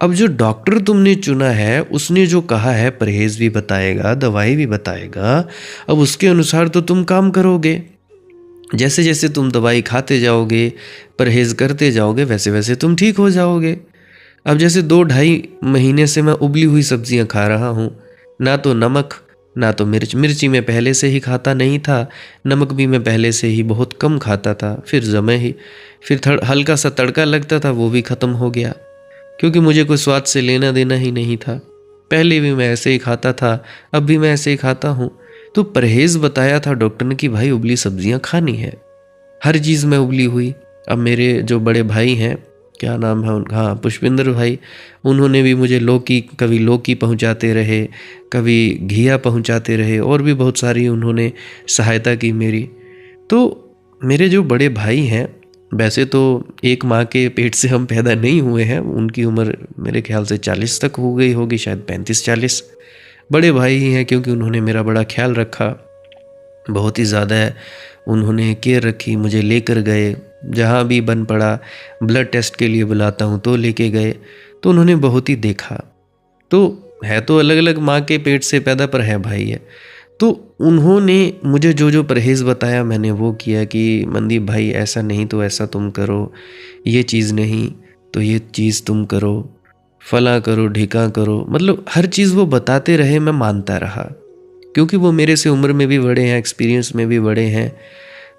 अब जो डॉक्टर तुमने चुना है उसने जो कहा है, परहेज भी बताएगा, दवाई भी बताएगा, अब उसके अनुसार तो तुम काम करोगे। जैसे जैसे तुम दवाई खाते जाओगे, परहेज करते जाओगे, वैसे वैसे तुम ठीक हो जाओगे। अब जैसे 2-2.5 महीने से मैं उबली हुई सब्जियां खा रहा हूँ, ना तो नमक ना तो मिर्ची मैं पहले से ही खाता नहीं था, नमक भी मैं पहले से ही बहुत कम खाता था। फिर हल्का सा तड़का लगता था, वो भी ख़त्म हो गया, क्योंकि मुझे कोई स्वाद से लेना देना ही नहीं था। पहले भी मैं ऐसे ही खाता था, अब भी मैं ऐसे ही खाता हूँ। तो परहेज़ बताया था डॉक्टर ने कि भाई उबली सब्जियाँ खानी है। हर चीज़ में उबली हुई। अब मेरे जो बड़े भाई हैं, क्या नाम है उनका, हाँ पुष्पेंद्र भाई, उन्होंने भी मुझे लौकी, कभी लौकी पहुंचाते रहे, कभी घिया पहुंचाते रहे, और भी बहुत सारी उन्होंने सहायता की मेरी। तो मेरे जो बड़े भाई हैं, वैसे तो एक माँ के पेट से हम पैदा नहीं हुए हैं, उनकी उम्र मेरे ख्याल से 40 तक हो गई होगी, शायद 35-40। बड़े भाई ही हैं क्योंकि उन्होंने मेरा बड़ा ख्याल रखा, बहुत ही ज़्यादा उन्होंने केयर रखी, मुझे लेकर गए जहाँ भी बन पड़ा, ब्लड टेस्ट के लिए बुलाता हूँ तो लेके गए। तो उन्होंने बहुत ही देखा। तो है तो अलग अलग माँ के पेट से पैदा, पर है भाई है। तो उन्होंने मुझे जो जो परहेज़ बताया मैंने वो किया कि मनदीप भाई ऐसा नहीं तो ऐसा तुम करो, ये चीज़ नहीं तो ये चीज़ तुम करो, फला करो ढिका करो, मतलब हर चीज़ वो बताते रहे, मैं मानता रहा। क्योंकि वो मेरे से उम्र में भी बड़े हैं, एक्सपीरियंस में भी बड़े हैं।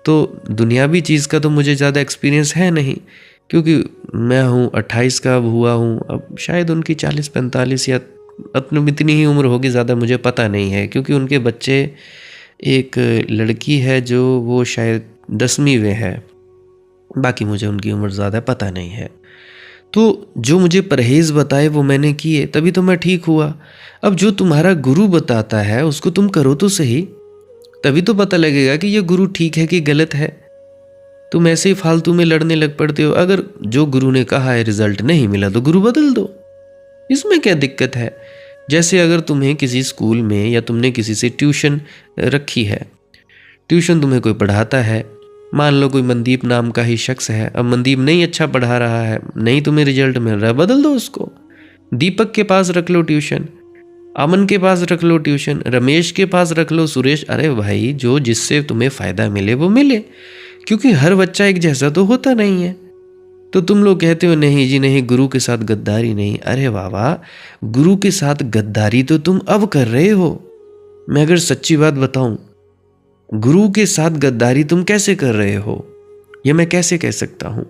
तो दुनियावी चीज़ का तो मुझे ज़्यादा एक्सपीरियंस है नहीं, क्योंकि मैं हूँ 28 का अब हुआ हूँ, अब शायद उनकी 40-45 या अपनी इतनी ही उम्र होगी, ज़्यादा मुझे पता नहीं है। क्योंकि उनके बच्चे, एक लड़की है जो वो शायद 10वीं में है, बाकी मुझे उनकी उम्र ज़्यादा पता नहीं है। तो जो मुझे परहेज़ बताए वो मैंने किए, तभी तो मैं ठीक हुआ। अब जो तुम्हारा गुरु बताता है उसको तुम करो तो सही, तभी तो पता लगेगा कि ये गुरु ठीक है कि गलत है। तुम ऐसे ही फालतू में लड़ने लग पड़ते हो। अगर जो गुरु ने कहा है रिजल्ट नहीं मिला तो गुरु बदल दो, इसमें क्या दिक्कत है। जैसे अगर तुम्हें किसी स्कूल में या तुमने किसी से ट्यूशन रखी है, ट्यूशन तुम्हें कोई पढ़ाता है, मान लो कोई मनदीप नाम का ही शख्स है, अब मनदीप नहीं अच्छा पढ़ा रहा है, नहीं तुम्हें रिजल्ट मिल रहा है, बदल दो उसको। दीपक के पास रख लो ट्यूशन, अमन के पास रख लो ट्यूशन, रमेश के पास रख लो, सुरेश। अरे भाई जो जिससे तुम्हें फ़ायदा मिले वो मिले, क्योंकि हर बच्चा एक जैसा तो होता नहीं है। तो तुम लोग कहते हो नहीं जी नहीं, गुरु के साथ गद्दारी नहीं। अरे वाह, गुरु के साथ गद्दारी तो तुम अब कर रहे हो। मैं अगर सच्ची बात बताऊं, गुरु के साथ गद्दारी तुम कैसे कर रहे हो, ये मैं कैसे कह सकता हूं।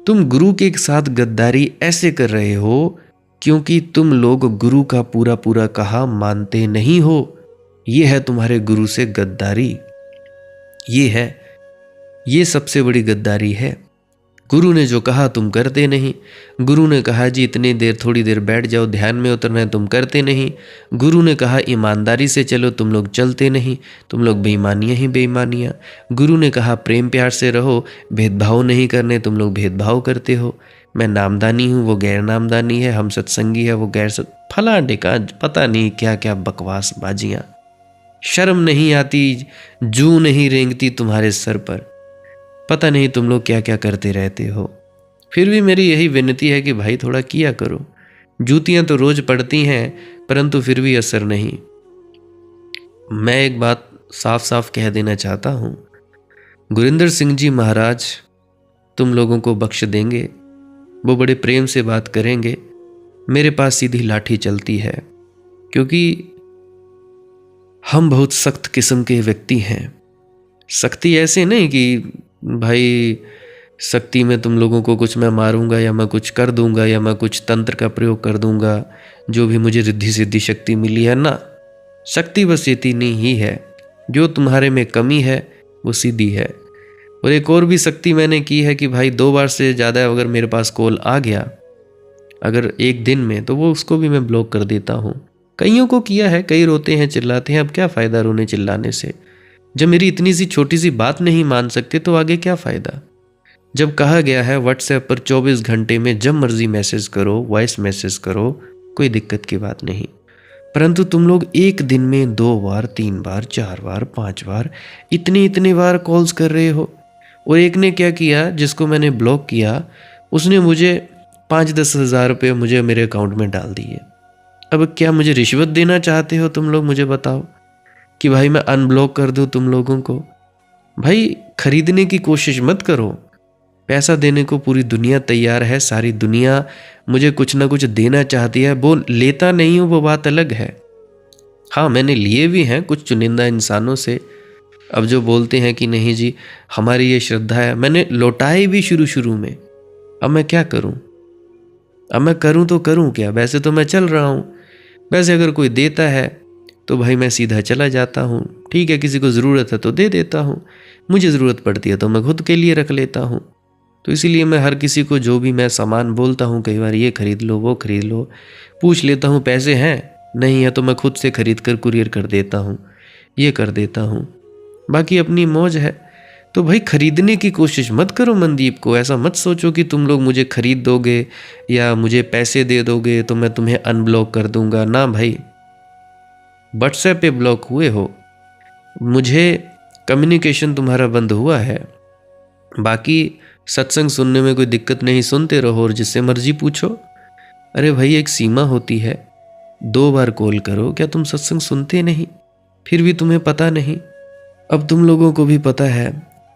तुम गुरु के साथ गद्दारी ऐसे कर रहे हो क्योंकि तुम लोग गुरु का पूरा पूरा कहा मानते नहीं हो। ये है तुम्हारे गुरु से गद्दारी, ये सबसे बड़ी गद्दारी है। गुरु ने जो कहा तुम करते नहीं। गुरु ने कहा जी इतनी देर, थोड़ी देर बैठ जाओ, ध्यान में उतरना है, तुम करते नहीं। गुरु ने कहा ईमानदारी से चलो, तुम लोग चलते नहीं, तुम लोग बेईमानियाँ ही बेईमानियाँ। गुरु ने कहा प्रेम प्यार से रहो, भेदभाव नहीं करने, तुम लोग भेदभाव करते हो। मैं नामदानी हूँ, वो गैर नामदानी है, हम सत्संगी है, वो गैर फला ढिका, पता नहीं क्या क्या बकवास बाजियाँ। शर्म नहीं आती, जू नहीं रेंगती तुम्हारे सर पर, पता नहीं तुम लोग क्या क्या करते रहते हो। फिर भी मेरी यही विनती है कि भाई थोड़ा किया करो। जूतियां तो रोज पड़ती हैं, परंतु फिर भी असर नहीं। मैं एक बात साफ साफ कह देना चाहता हूँ, गुरिंदर सिंह जी महाराज तुम लोगों को बख्श देंगे, वो बड़े प्रेम से बात करेंगे। मेरे पास सीधी लाठी चलती है, क्योंकि हम बहुत सख्त किस्म के व्यक्ति हैं। सख्ती ऐसे नहीं कि भाई सख्ती में तुम लोगों को कुछ मैं मारूंगा या मैं कुछ कर दूंगा या मैं कुछ तंत्र का प्रयोग कर दूंगा जो भी मुझे रिद्धि सिद्धि शक्ति मिली है ना। शक्ति बस इतनी ही है, जो तुम्हारे में कमी है वो सीधी है। और एक और भी शक्ति मैंने की है कि भाई 2 बार से ज़्यादा अगर मेरे पास कॉल आ गया अगर एक दिन में, तो वो उसको भी मैं ब्लॉक कर देता हूँ। कईयों को किया है, कई रोते हैं चिल्लाते हैं, अब क्या फ़ायदा रोने चिल्लाने से। जब मेरी इतनी सी छोटी सी बात नहीं मान सकते तो आगे क्या फ़ायदा। जब कहा गया है व्हाट्सएप पर 24 घंटे में जब मर्जी मैसेज करो, वॉइस मैसेज करो, कोई दिक्कत की बात नहीं। परंतु तुम लोग एक दिन में 2 बार 3 बार 4 बार 5 बार इतने बार कॉल्स कर रहे हो। और एक ने क्या किया, जिसको मैंने ब्लॉक किया, उसने मुझे 5-10 हज़ार रुपये मुझे मेरे अकाउंट में डाल दिए। अब क्या मुझे रिश्वत देना चाहते हो तुम लोग, मुझे बताओ कि भाई मैं अनब्लॉक कर दूं तुम लोगों को। भाई खरीदने की कोशिश मत करो, पैसा देने को पूरी दुनिया तैयार है, सारी दुनिया मुझे कुछ ना कुछ देना चाहती है। वो लेता नहीं हूँ वो बात अलग है। हाँ मैंने लिए भी हैं कुछ चुनिंदा इंसानों से। अब जो बोलते हैं कि नहीं जी हमारी ये श्रद्धा है, मैंने लौटाए भी शुरू में। अब मैं क्या करूं, अब मैं करूं तो करूं क्या, वैसे तो मैं चल रहा हूं। वैसे अगर कोई देता है तो भाई मैं सीधा चला जाता हूँ, ठीक है, किसी को ज़रूरत है तो दे देता हूँ, मुझे ज़रूरत पड़ती है तो मैं खुद के लिए रख लेता हूँ। तो इसीलिए मैं हर किसी को जो भी मैं सामान बोलता हूँ, कई बार ये खरीद लो वो खरीद लो, पूछ लेता हूँ पैसे हैं, नहीं है तो मैं खुद से खरीद कर कुरियर कर देता हूँ, ये कर देता हूँ, बाकी अपनी मौज है। तो भाई खरीदने की कोशिश मत करो मनदीप को, ऐसा मत सोचो कि तुम लोग मुझे खरीद दोगे या मुझे पैसे दे दोगे तो मैं तुम्हें अनब्लॉक कर दूंगा। ना भाई, व्हाट्सएप पे ब्लॉक हुए हो, मुझे कम्युनिकेशन तुम्हारा बंद हुआ है, बाकी सत्संग सुनने में कोई दिक्कत नहीं, सुनते रहो और जिससे मर्जी पूछो। अरे भाई एक सीमा होती है, 2 बार कॉल करो, क्या तुम सत्संग सुनते नहीं? फिर भी तुम्हें पता नहीं। अब तुम लोगों को भी पता है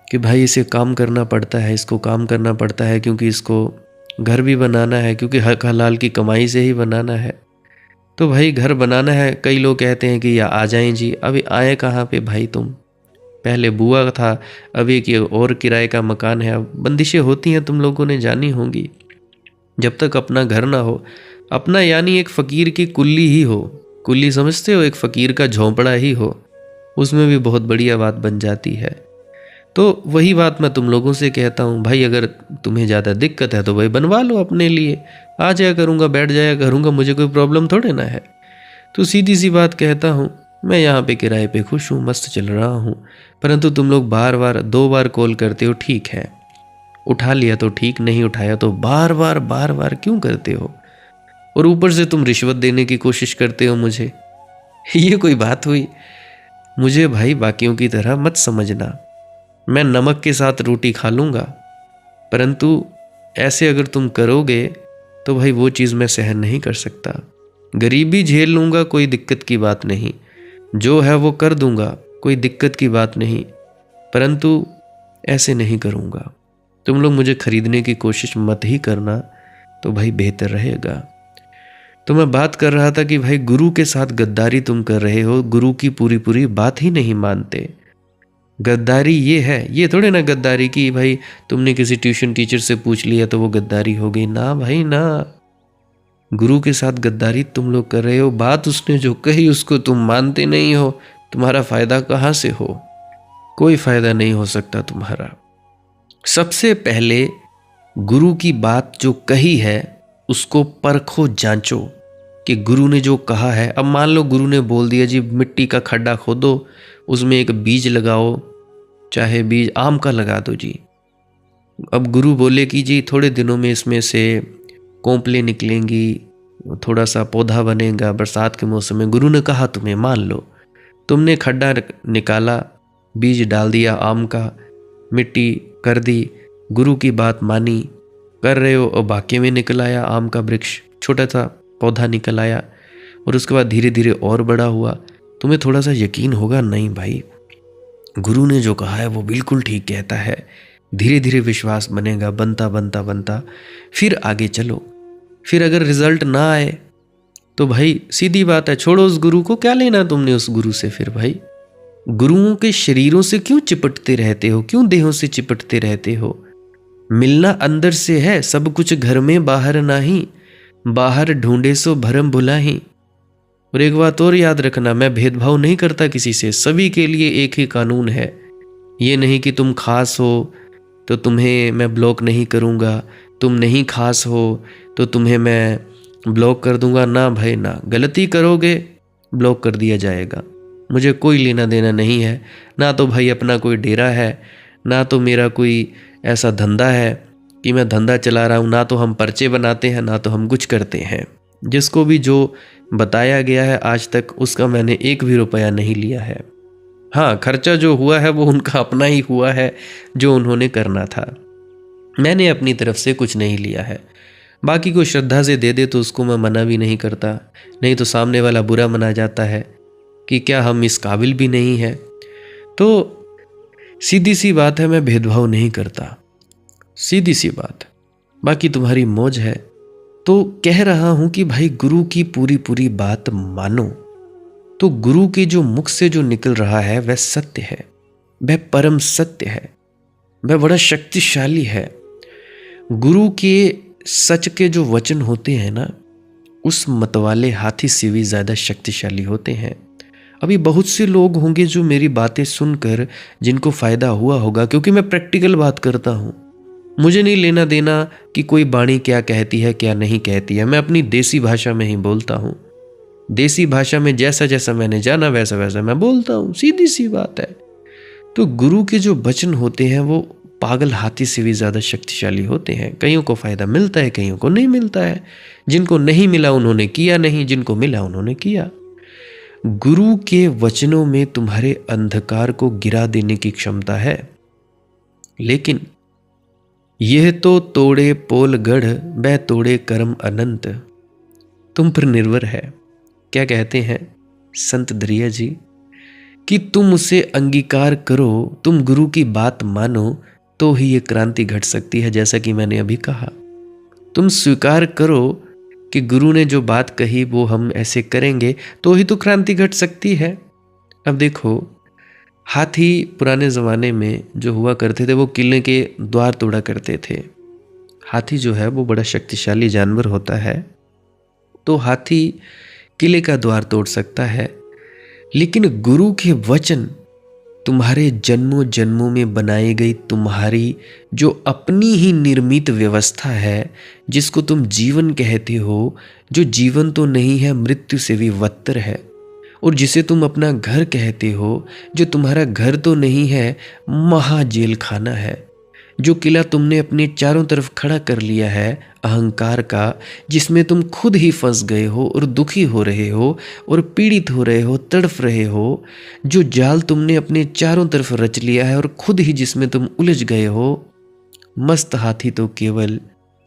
कि भाई इसे काम करना पड़ता है, इसको काम करना पड़ता है, क्योंकि इसको घर भी बनाना है, क्योंकि हक हलाल की कमाई से ही बनाना है। तो भाई घर बनाना है। कई लोग कहते हैं कि या आ जाएं जी, अभी आए कहाँ पे भाई तुम? पहले बुआ था, अब एक ये और किराए का मकान है। अब बंदिशें होती हैं, तुम लोगों ने जानी होंगी। जब तक अपना घर ना हो, अपना यानी एक फ़कीर की कुल्ली ही हो, कुल्ली समझते हो, एक फ़कीर का झोंपड़ा ही हो, उसमें भी बहुत बढ़िया बात बन जाती है। तो वही बात मैं तुम लोगों से कहता हूँ भाई, अगर तुम्हें ज़्यादा दिक्कत है तो भाई बनवा लो अपने लिए, आ जाया करूँगा, बैठ जाया करूँगा, मुझे कोई प्रॉब्लम थोड़े ना है। तो सीधी सी बात कहता हूँ, मैं यहाँ पे किराए पे खुश हूँ, मस्त चल रहा हूँ। परंतु तुम लोग बार बार 2 बार कॉल करते हो, ठीक है, उठा लिया तो ठीक, नहीं उठाया तो बार बार क्यों करते हो? और ऊपर से तुम रिश्वत देने की कोशिश करते हो मुझे। ये कोई बात हुई? मुझे भाई बाकियों की तरह मत समझना, मैं नमक के साथ रोटी खा लूँगा, परंतु ऐसे अगर तुम करोगे तो भाई वो चीज़ मैं सहन नहीं कर सकता। गरीबी झेल लूँगा, कोई दिक्कत की बात नहीं, जो है वो कर दूँगा, कोई दिक्कत की बात नहीं, परंतु ऐसे नहीं करूँगा। तुम लोग मुझे खरीदने की कोशिश मत ही करना, तो भाई बेहतर रहेगा। तो मैं बात कर रहा था कि भाई गुरु के साथ गद्दारी तुम कर रहे हो, गुरु की पूरी बात ही नहीं मानते। गद्दारी ये है, ये थोड़े ना गद्दारी की भाई तुमने किसी ट्यूशन टीचर से पूछ लिया तो वो गद्दारी हो गई। ना भाई ना, गुरु के साथ गद्दारी तुम लोग कर रहे हो। बात उसने जो कही उसको तुम मानते नहीं हो, तुम्हारा फायदा कहाँ से हो? कोई फायदा नहीं हो सकता तुम्हारा। सबसे पहले गुरु की बात जो कही है उसको परखो, जांचो कि गुरु ने जो कहा है। अब मान लो गुरु ने बोल दिया जी मिट्टी का खड्डा खोदो, उसमें एक बीज लगाओ, चाहे बीज आम का लगा दो जी। अब गुरु बोले कि जी थोड़े दिनों में इसमें से कोंपलें निकलेंगी, थोड़ा सा पौधा बनेगा, बरसात के मौसम में। गुरु ने कहा तुम्हें, मान लो तुमने खड्डा निकाला, बीज डाल दिया आम का, मिट्टी कर दी, गुरु की बात मानी, कर रहे हो, और वाकई में निकल आया आम का वृक्ष, छोटा सा पौधा निकल आया, और उसके बाद धीरे धीरे और बड़ा हुआ। तुम्हें थोड़ा सा यकीन होगा, नहीं भाई गुरु ने जो कहा है वो बिल्कुल ठीक कहता है। धीरे धीरे विश्वास बनेगा, बनता फिर आगे चलो। फिर अगर रिजल्ट ना आए तो भाई सीधी बात है, छोड़ो उस गुरु को, क्या लेना तुमने उस गुरु से। फिर भाई गुरुओं के शरीरों से क्यों चिपटते रहते हो, क्यों देहों से चिपटते रहते हो? मिलना अंदर से है, सब कुछ घर में बाहर नाही, बाहर ढूंढे सो भरम भुलाही। और एक बात और याद रखना, मैं भेदभाव नहीं करता किसी से, सभी के लिए एक ही कानून है। ये नहीं कि तुम खास हो तो तुम्हें मैं ब्लॉक नहीं करूँगा, तुम नहीं खास हो तो तुम्हें मैं ब्लॉक कर दूंगा। ना भाई ना, गलती करोगे ब्लॉक कर दिया जाएगा, मुझे कोई लेना देना नहीं है। ना तो भाई अपना कोई डेरा है, ना तो मेरा कोई ऐसा धंधा है कि मैं धंधा चला रहा हूँ, ना तो हम पर्चे बनाते हैं, ना तो हम कुछ करते हैं। जिसको भी जो बताया गया है आज तक उसका मैंने 1 भी रुपया नहीं लिया है। हाँ, खर्चा जो हुआ है वो उनका अपना ही हुआ है, जो उन्होंने करना था। मैंने अपनी तरफ से कुछ नहीं लिया है। बाकी को श्रद्धा से दे दे तो उसको मैं मना भी नहीं करता, नहीं तो सामने वाला बुरा मना जाता है कि क्या हम इस काबिल भी नहीं है। तो सीधी सी बात है, मैं भेदभाव नहीं करता, सीधी सी बात। बाकी तुम्हारी मौज है। तो कह रहा हूं कि भाई गुरु की पूरी बात मानो। तो गुरु के जो मुख से जो निकल रहा है वह सत्य है, वह परम सत्य है, वह बड़ा शक्तिशाली है। गुरु के सच के जो वचन होते हैं ना, उस मतवाले हाथी से भी ज़्यादा शक्तिशाली होते हैं। अभी बहुत से लोग होंगे जो मेरी बातें सुनकर जिनको फ़ायदा हुआ होगा, क्योंकि मैं प्रैक्टिकल बात करता हूँ। मुझे नहीं लेना देना कि कोई वाणी क्या कहती है क्या नहीं कहती है। मैं अपनी देसी भाषा में ही बोलता हूँ। देसी भाषा में जैसा जैसा मैंने जाना वैसा वैसा मैं बोलता हूँ, सीधी सी बात है। तो गुरु के जो वचन होते हैं वो पागल हाथी से भी ज़्यादा शक्तिशाली होते हैं। कईयों को फ़ायदा मिलता है, कईयों को नहीं मिलता है। जिनको नहीं मिला उन्होंने किया नहीं, जिनको मिला उन्होंने किया। गुरु के वचनों में तुम्हारे अंधकार को गिरा देने की क्षमता है, लेकिन यह तो तोड़े पोल गढ़ वह तोड़े कर्म अनंत। तुम पर निर्भर है। क्या कहते हैं संत दरिया जी कि तुम उसे अंगीकार करो, तुम गुरु की बात मानो तो ही ये क्रांति घट सकती है। जैसा कि मैंने अभी कहा, तुम स्वीकार करो कि गुरु ने जो बात कही वो हम ऐसे करेंगे तो ही तो क्रांति घट सकती है। अब देखो, हाथी पुराने ज़माने में जो हुआ करते थे वो किले के द्वार तोड़ा करते थे। हाथी जो है वो बड़ा शक्तिशाली जानवर होता है, तो हाथी किले का द्वार तोड़ सकता है। लेकिन गुरु के वचन तुम्हारे जन्मों जन्मों में बनाई गई तुम्हारी जो अपनी ही निर्मित व्यवस्था है, जिसको तुम जीवन कहते हो, जो जीवन तो नहीं है, मृत्यु से भी बदतर है, और जिसे तुम अपना घर कहते हो, जो तुम्हारा घर तो नहीं है, महाजेल खाना है। जो किला तुमने अपने चारों तरफ खड़ा कर लिया है अहंकार का, जिसमें तुम खुद ही फंस गए हो और दुखी हो रहे हो और पीड़ित हो रहे हो, तड़फ रहे हो। जो जाल तुमने अपने चारों तरफ रच लिया है और खुद ही जिसमें तुम उलझ गए हो। मस्त हाथी तो केवल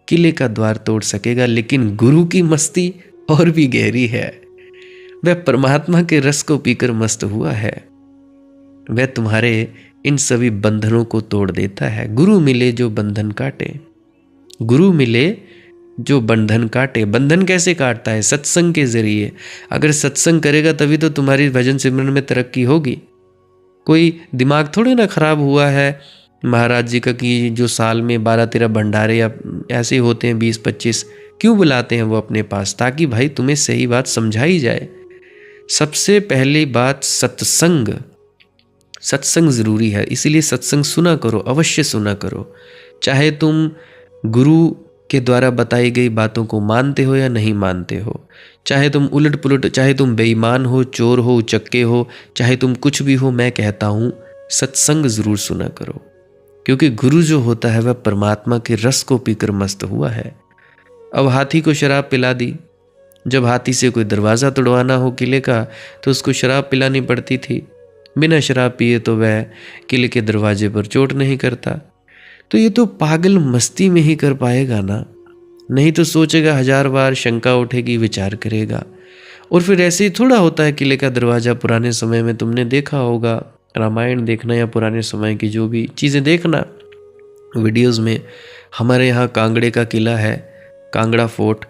किले का द्वार तोड़ सकेगा, लेकिन गुरु की मस्ती और भी गहरी है। वह परमात्मा के रस को पीकर मस्त हुआ है। वह तुम्हारे इन सभी बंधनों को तोड़ देता है। गुरु मिले जो बंधन काटे, गुरु मिले जो बंधन काटे। बंधन कैसे काटता है? सत्संग के जरिए। अगर सत्संग करेगा तभी तो तुम्हारी भजन सिमरन में तरक्की होगी। कोई दिमाग थोड़े ना खराब हुआ है महाराज जी का कि जो साल में 12-13 भंडारे या ऐसे होते हैं 20-25, क्यों बुलाते हैं वो अपने पास? ताकि भाई तुम्हें सही बात समझाई जाए। सबसे पहली बात सत्संग, सत्संग जरूरी है। इसीलिए सत्संग सुना करो, अवश्य सुना करो। चाहे तुम गुरु के द्वारा बताई गई बातों को मानते हो या नहीं मानते हो, चाहे तुम उलट पुलट, चाहे तुम बेईमान हो, चोर हो, उचक्के हो, चाहे तुम कुछ भी हो, मैं कहता हूँ सत्संग जरूर सुना करो। क्योंकि गुरु जो होता है वह परमात्मा के रस को पीकर मस्त हुआ है। अब हाथी को शराब पिला दी। जब हाथी से कोई दरवाज़ा तोड़वाना हो किले का तो उसको शराब पिलानी पड़ती थी। बिना शराब पिए तो वह किले के दरवाजे पर चोट नहीं करता। तो ये तो पागल मस्ती में ही कर पाएगा ना, नहीं तो सोचेगा 1000 बार, शंका उठेगी, विचार करेगा। और फिर ऐसे ही थोड़ा होता है किले का दरवाज़ा। पुराने समय में तुमने देखा होगा, रामायण देखना या पुराने समय की जो भी चीज़ें देखना वीडियोज़ में। हमारे यहाँ कांगड़े का किला है, कांगड़ा फोर्ट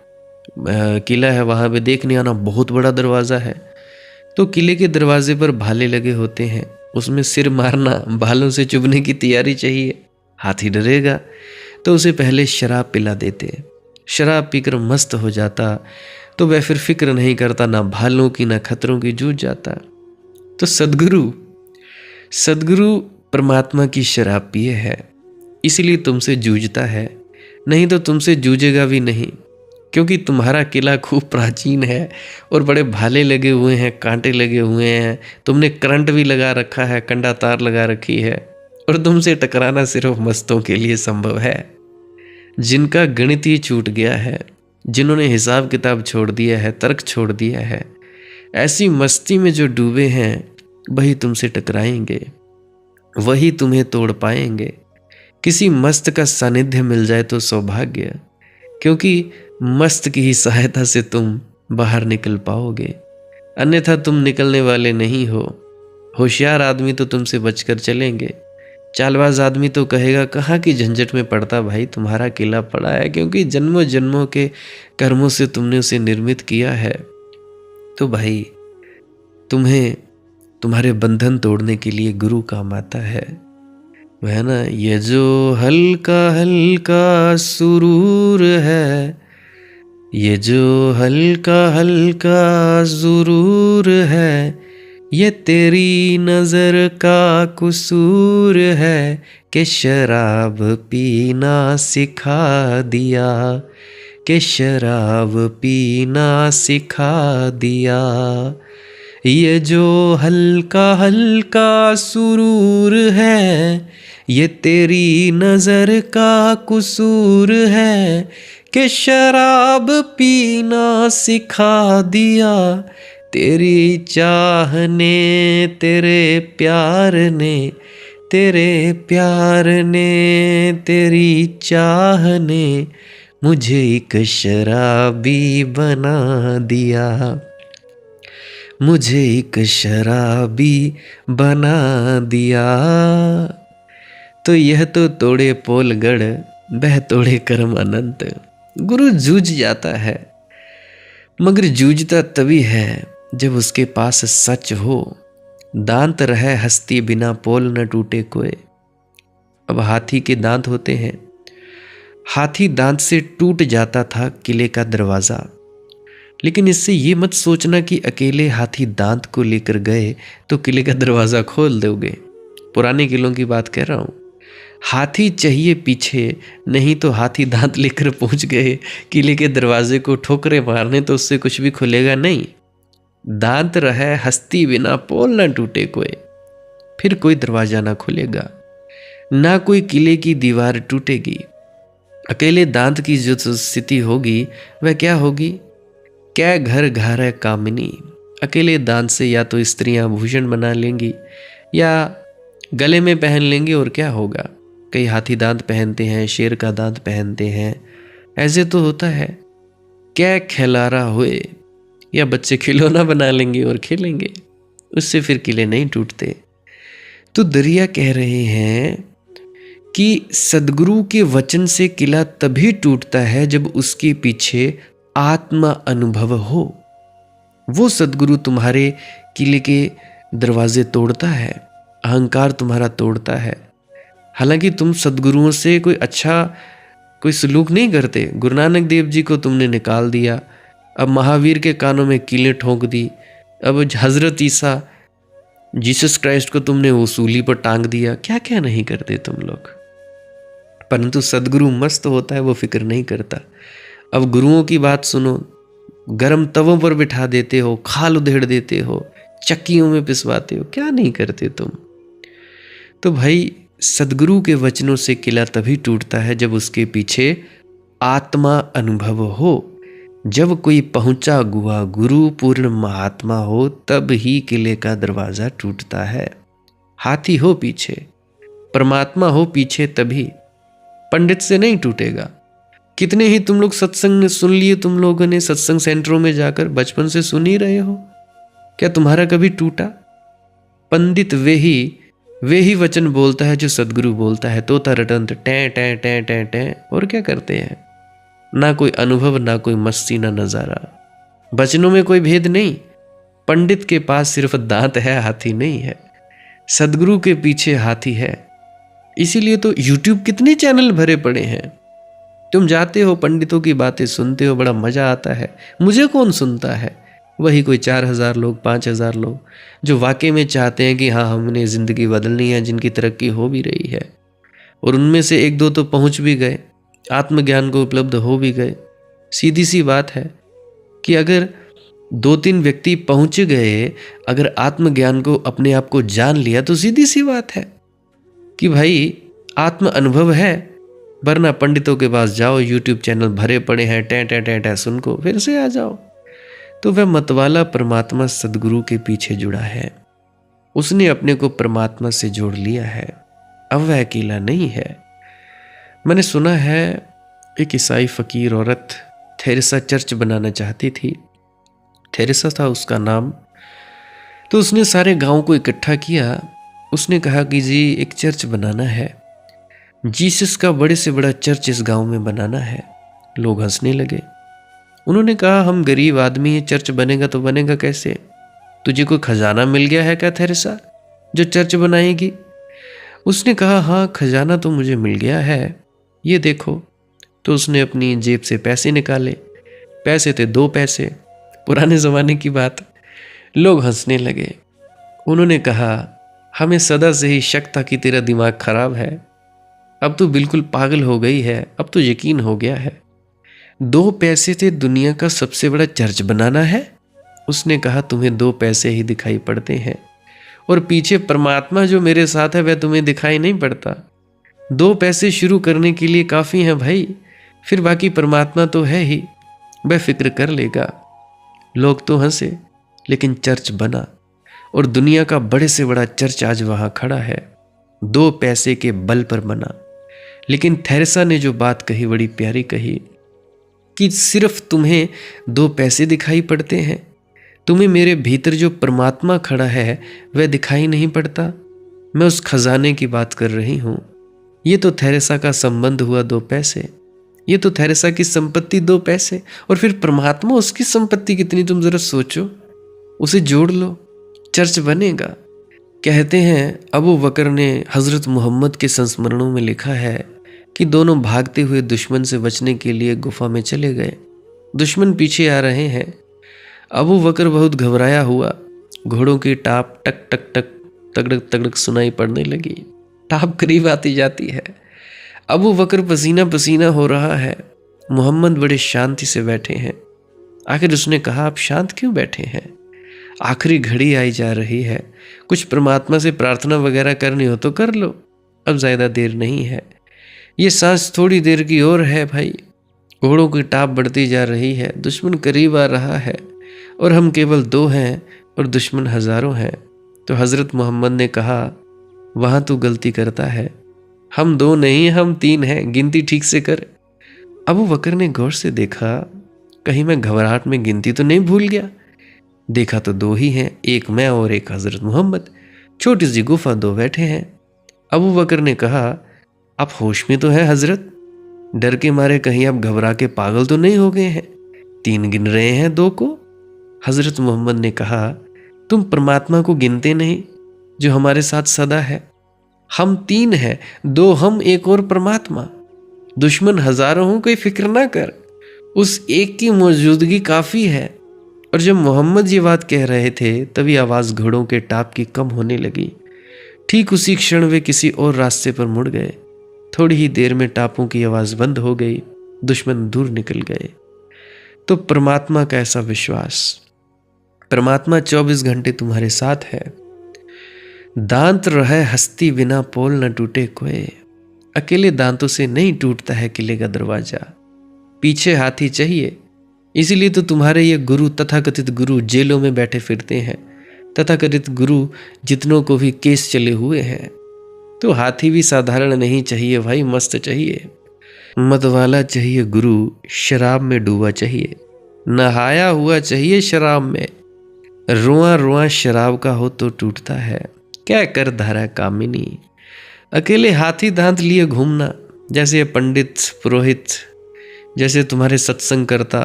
किला है, वहाँ पे देखने आना। बहुत बड़ा दरवाज़ा है। तो किले के दरवाजे पर भाले लगे होते हैं, उसमें सिर मारना, भालों से चुभने की तैयारी चाहिए। हाथी डरेगा तो उसे पहले शराब पिला देते। शराब पीकर मस्त हो जाता तो वह फिर फिक्र नहीं करता, ना भालों की ना खतरों की, जूझ जाता। तो सदगुरु परमात्मा की शराब पिए है, इसलिए तुमसे जूझता है, नहीं तो तुमसे जूझेगा भी नहीं। क्योंकि तुम्हारा किला खूब प्राचीन है और बड़े भाले लगे हुए हैं, कांटे लगे हुए हैं, तुमने करंट भी लगा रखा है, कंडा तार लगा रखी है, और तुमसे टकराना सिर्फ मस्तों के लिए संभव है। जिनका गणित ही छूट गया है, जिन्होंने हिसाब किताब छोड़ दिया है, तर्क छोड़ दिया है, ऐसी मस्ती में जो डूबे हैं, वही तुमसे टकराएंगे, वही तुम्हें तोड़ पाएंगे। किसी मस्त का सानिध्य मिल जाए तो सौभाग्य, क्योंकि मस्त की ही सहायता से तुम बाहर निकल पाओगे, अन्यथा तुम निकलने वाले नहीं हो। होशियार आदमी तो तुमसे बचकर चलेंगे, चालबाज आदमी तो कहेगा कहाँ की झंझट में पड़ता भाई, तुम्हारा किला पड़ा है, क्योंकि जन्मों जन्मों के कर्मों से तुमने उसे निर्मित किया है। तो भाई तुम्हें तुम्हारे बंधन तोड़ने के लिए गुरु काम आता है। वह ना, ये जो हल्का हल्का सुरूर है, ये जो हल्का हल्का ज़ुरूर है, ये तेरी नज़र का कसूर है कि शराब पीना सिखा दिया, कि शराब पीना सिखा दिया। ये जो हल्का हल्का सुरूर है, ये तेरी नज़र का कसूर है कि शराब पीना सिखा दिया। तेरी चाह ने, तेरे प्यार ने, तेरे प्यार ने, तेरी चाह ने मुझे एक शराबी बना दिया, मुझे एक शराबी बना दिया। तो यह तो तोड़े पोल गढ़, बह तोड़े कर्म अनंत। गुरु जूझ जाता है, मगर जूझता तभी है जब उसके पास सच हो। दांत रहे हस्ती बिना पोल न टूटे कोई। अब हाथी के दांत होते हैं, हाथी दांत से टूट जाता था किले का दरवाजा। लेकिन इससे ये मत सोचना कि अकेले हाथी दांत को लेकर गए तो किले का दरवाजा खोल दोगे। पुराने किलों की बात कह रहा हूं। हाथी चाहिए पीछे, नहीं तो हाथी दांत लेकर पहुंच गए किले के दरवाजे को ठोकरे मारने, तो उससे कुछ भी खुलेगा नहीं। दांत रहे हस्ती बिना पोल न टूटे कोई, फिर कोई दरवाजा ना खुलेगा, ना कोई किले की दीवार टूटेगी। अकेले दांत की जो स्थिति होगी वह क्या होगी? क्या घर घर है कामिनी। अकेले दांत से या तो स्त्रियां भूषण बना लेंगी या गले में पहन लेंगी, और क्या होगा। कई हाथी दांत पहनते हैं, शेर का दांत पहनते हैं, ऐसे तो होता है। क्या खिलारा हुए, या बच्चे खिलौना बना लेंगे और खेलेंगे, उससे फिर किले नहीं टूटते। तो दरिया कह रहे हैं कि सदगुरु के वचन से किला तभी टूटता है जब उसके पीछे आत्मा अनुभव हो। वो सदगुरु तुम्हारे किले के दरवाजे तोड़ता है, अहंकार तुम्हारा तोड़ता है। हालांकि तुम सदगुरुओं से कोई सलूक नहीं करते। गुरु नानक देव जी को तुमने निकाल दिया, अब महावीर के कानों में कीलें ठोंक दी, अब हजरत ईसा जीसस क्राइस्ट को तुमने वो सूली पर टांग दिया। क्या क्या नहीं करते तुम लोग। परंतु सदगुरु मस्त होता है, वो फिक्र नहीं करता। अब गुरुओं की बात सुनो, गरम तवों पर बिठा देते हो, खाल उधेड़ देते हो, चक्कियों में पिसवाते हो, क्या नहीं करते तुम। तो भाई सदगुरु के वचनों से किला तभी टूटता है जब उसके पीछे आत्मा अनुभव हो। जब कोई पहुंचा हुआ गुरु पूर्ण महात्मा हो, तब ही किले का दरवाजा टूटता है। हाथी हो पीछे, परमात्मा हो पीछे, तभी। पंडित से नहीं टूटेगा। कितने ही तुम लोग सत्संग ने सुन लिए, तुम लोगों ने सत्संग सेंटरों में जाकर बचपन से सुन ही रहे हो, क्या तुम्हारा कभी टूटा? पंडित वे ही वचन बोलता है जो सदगुरु बोलता है। तोता रटंत टें टें टें टें टें, और क्या करते हैं। ना कोई अनुभव, ना कोई मस्ती, ना नजारा। वचनों में कोई भेद नहीं। पंडित के पास सिर्फ दांत है, हाथी नहीं है। सदगुरु के पीछे हाथी है। इसीलिए तो YouTube कितने चैनल भरे पड़े हैं। तुम जाते हो, पंडितों की बातें सुनते हो, बड़ा मजा आता है। मुझे कौन सुनता है? वही कोई 4000 लोग, 5000 लोग, जो वाकई में चाहते हैं कि हाँ हमने जिंदगी बदलनी है, जिनकी तरक्की हो भी रही है। और उनमें से एक दो तो पहुंच भी गए, आत्मज्ञान को उपलब्ध हो भी गए। सीधी सी बात है कि अगर 2-3 व्यक्ति पहुंच गए, अगर आत्मज्ञान को, अपने आप को जान लिया, तो सीधी सी बात है कि भाई आत्म अनुभव है। वरना पंडितों के पास जाओ, YouTube चैनल भरे पड़े हैं, टें टें टें टें सुन को फिर से आ जाओ। तो वह मतवाला परमात्मा सदगुरु के पीछे जुड़ा है। उसने अपने को परमात्मा से जोड़ लिया है, अब वह अकेला नहीं है। मैंने सुना है एक ईसाई फकीर औरत थेरेसा चर्च बनाना चाहती थी। थेरेसा था उसका नाम। तो उसने सारे गांव को इकट्ठा किया। उसने कहा कि जी एक चर्च बनाना है, जीसस का बड़े से बड़ा चर्च इस गांव में बनाना है। लोग हंसने लगे। उन्होंने कहा हम गरीब आदमी हैं, चर्च बनेगा तो बनेगा कैसे? तुझे कोई खजाना मिल गया है क्या थेरेसा, जो चर्च बनाएगी? उसने कहा हाँ खजाना तो मुझे मिल गया है, ये देखो। तो उसने अपनी जेब से पैसे निकाले, पैसे थे 2 पैसे, पुराने ज़माने की बात। लोग हंसने लगे। उन्होंने कहा, हमें सदा से ही शक था कि तेरा दिमाग खराब है, अब तो बिल्कुल पागल हो गई है, अब तो यकीन हो गया है। 2 पैसे थे दुनिया का सबसे बड़ा चर्च बनाना है? उसने कहा, तुम्हें 2 पैसे ही दिखाई पड़ते हैं और पीछे परमात्मा जो मेरे साथ है वह तुम्हें दिखाई नहीं पड़ता। 2 पैसे शुरू करने के लिए काफ़ी हैं भाई, फिर बाकी परमात्मा तो है ही, वह फिक्र कर लेगा। लोग तो हंसे, लेकिन चर्च बना और दुनिया का बड़े से बड़ा चर्च आज वहाँ खड़ा है, 2 पैसे के बल पर बना। लेकिन थेरेसा ने जो बात कही बड़ी प्यारी कही कि सिर्फ तुम्हें 2 पैसे दिखाई पड़ते हैं, तुम्हें मेरे भीतर जो परमात्मा खड़ा है वह दिखाई नहीं पड़ता। मैं उस खजाने की बात कर रही हूँ। ये तो थेरेसा का संबंध हुआ 2 पैसे, ये तो थेरेसा की संपत्ति 2 पैसे, और फिर परमात्मा उसकी संपत्ति कितनी, तुम जरा सोचो, उसे जोड़ लो, चर्च बनेगा। कहते हैं अबू बकर ने हज़रत मोहम्मद के संस्मरणों में लिखा है कि दोनों भागते हुए दुश्मन से बचने के लिए गुफा में चले गए। दुश्मन पीछे आ रहे हैं। अबू बकर बहुत घबराया हुआ। घोड़ों की टाप टक टक टक तगड़क तगड़क सुनाई पड़ने लगी। टाप करीब आती जाती है। अबू बकर पसीना पसीना हो रहा है। मोहम्मद बड़े शांति से बैठे हैं। आखिर उसने कहा, आप शांत क्यों बैठे हैं? आखिरी घड़ी आई जा रही है, कुछ परमात्मा से प्रार्थना वगैरह करनी हो तो कर लो, अब ज़्यादा देर नहीं है, ये सांस थोड़ी देर की और है भाई। घोड़ों की टाप बढ़ती जा रही है, दुश्मन करीब आ रहा है और हम केवल 2 हैं और दुश्मन हज़ारों हैं। तो हज़रत मोहम्मद ने कहा, वहाँ तू गलती करता है, हम 2 नहीं, हम 3 हैं, गिनती ठीक से कर। अबू बकर ने गौर से देखा, कहीं मैं घबराहट में गिनती तो नहीं भूल गया। देखा तो 2 ही हैं, एक मैं और एक हज़रत मोहम्मद। छोटी सी गुफा, 2 बैठे हैं। अबू बकर ने कहा, आप होश में तो हैं हज़रत? डर के मारे कहीं आप घबरा के पागल तो नहीं हो गए हैं? 3 गिन रहे हैं 2 को। हज़रत मोहम्मद ने कहा, तुम परमात्मा को गिनते नहीं जो हमारे साथ सदा है? हम 3 हैं, 2 हम, एक और परमात्मा। दुश्मन हज़ारों हो, कोई फिक्र ना कर, उस एक की मौजूदगी काफ़ी है। और जब मोहम्मद ये बात कह रहे थे तभी आवाज़ घोड़ों के टाप की कम होने लगी। ठीक उसी क्षण वे किसी और रास्ते पर मुड़ गए। थोड़ी ही देर में टापों की आवाज़ बंद हो गई, दुश्मन दूर निकल गए। तो परमात्मा का ऐसा विश्वास, परमात्मा 24 घंटे तुम्हारे साथ है। दांत रहे हस्ती बिना पोल न टूटे कोई, अकेले दांतों से नहीं टूटता है किले का दरवाजा, पीछे हाथी चाहिए। इसीलिए तो तुम्हारे ये गुरु, तथाकथित गुरु, जेलों में बैठे फिरते हैं। तथाकथित गुरु जितनों को भी केस चले हुए हैं। तो हाथी भी साधारण नहीं चाहिए भाई, मस्त चाहिए, मतवाला चाहिए गुरु, शराब में डूबा चाहिए, नहाया हुआ चाहिए शराब में, रुआ रुआ शराब का हो तो टूटता है, क्या कर धारा कामिनी। अकेले हाथी दांत लिए घूमना, जैसे पंडित पुरोहित, जैसे तुम्हारे सत्संग करता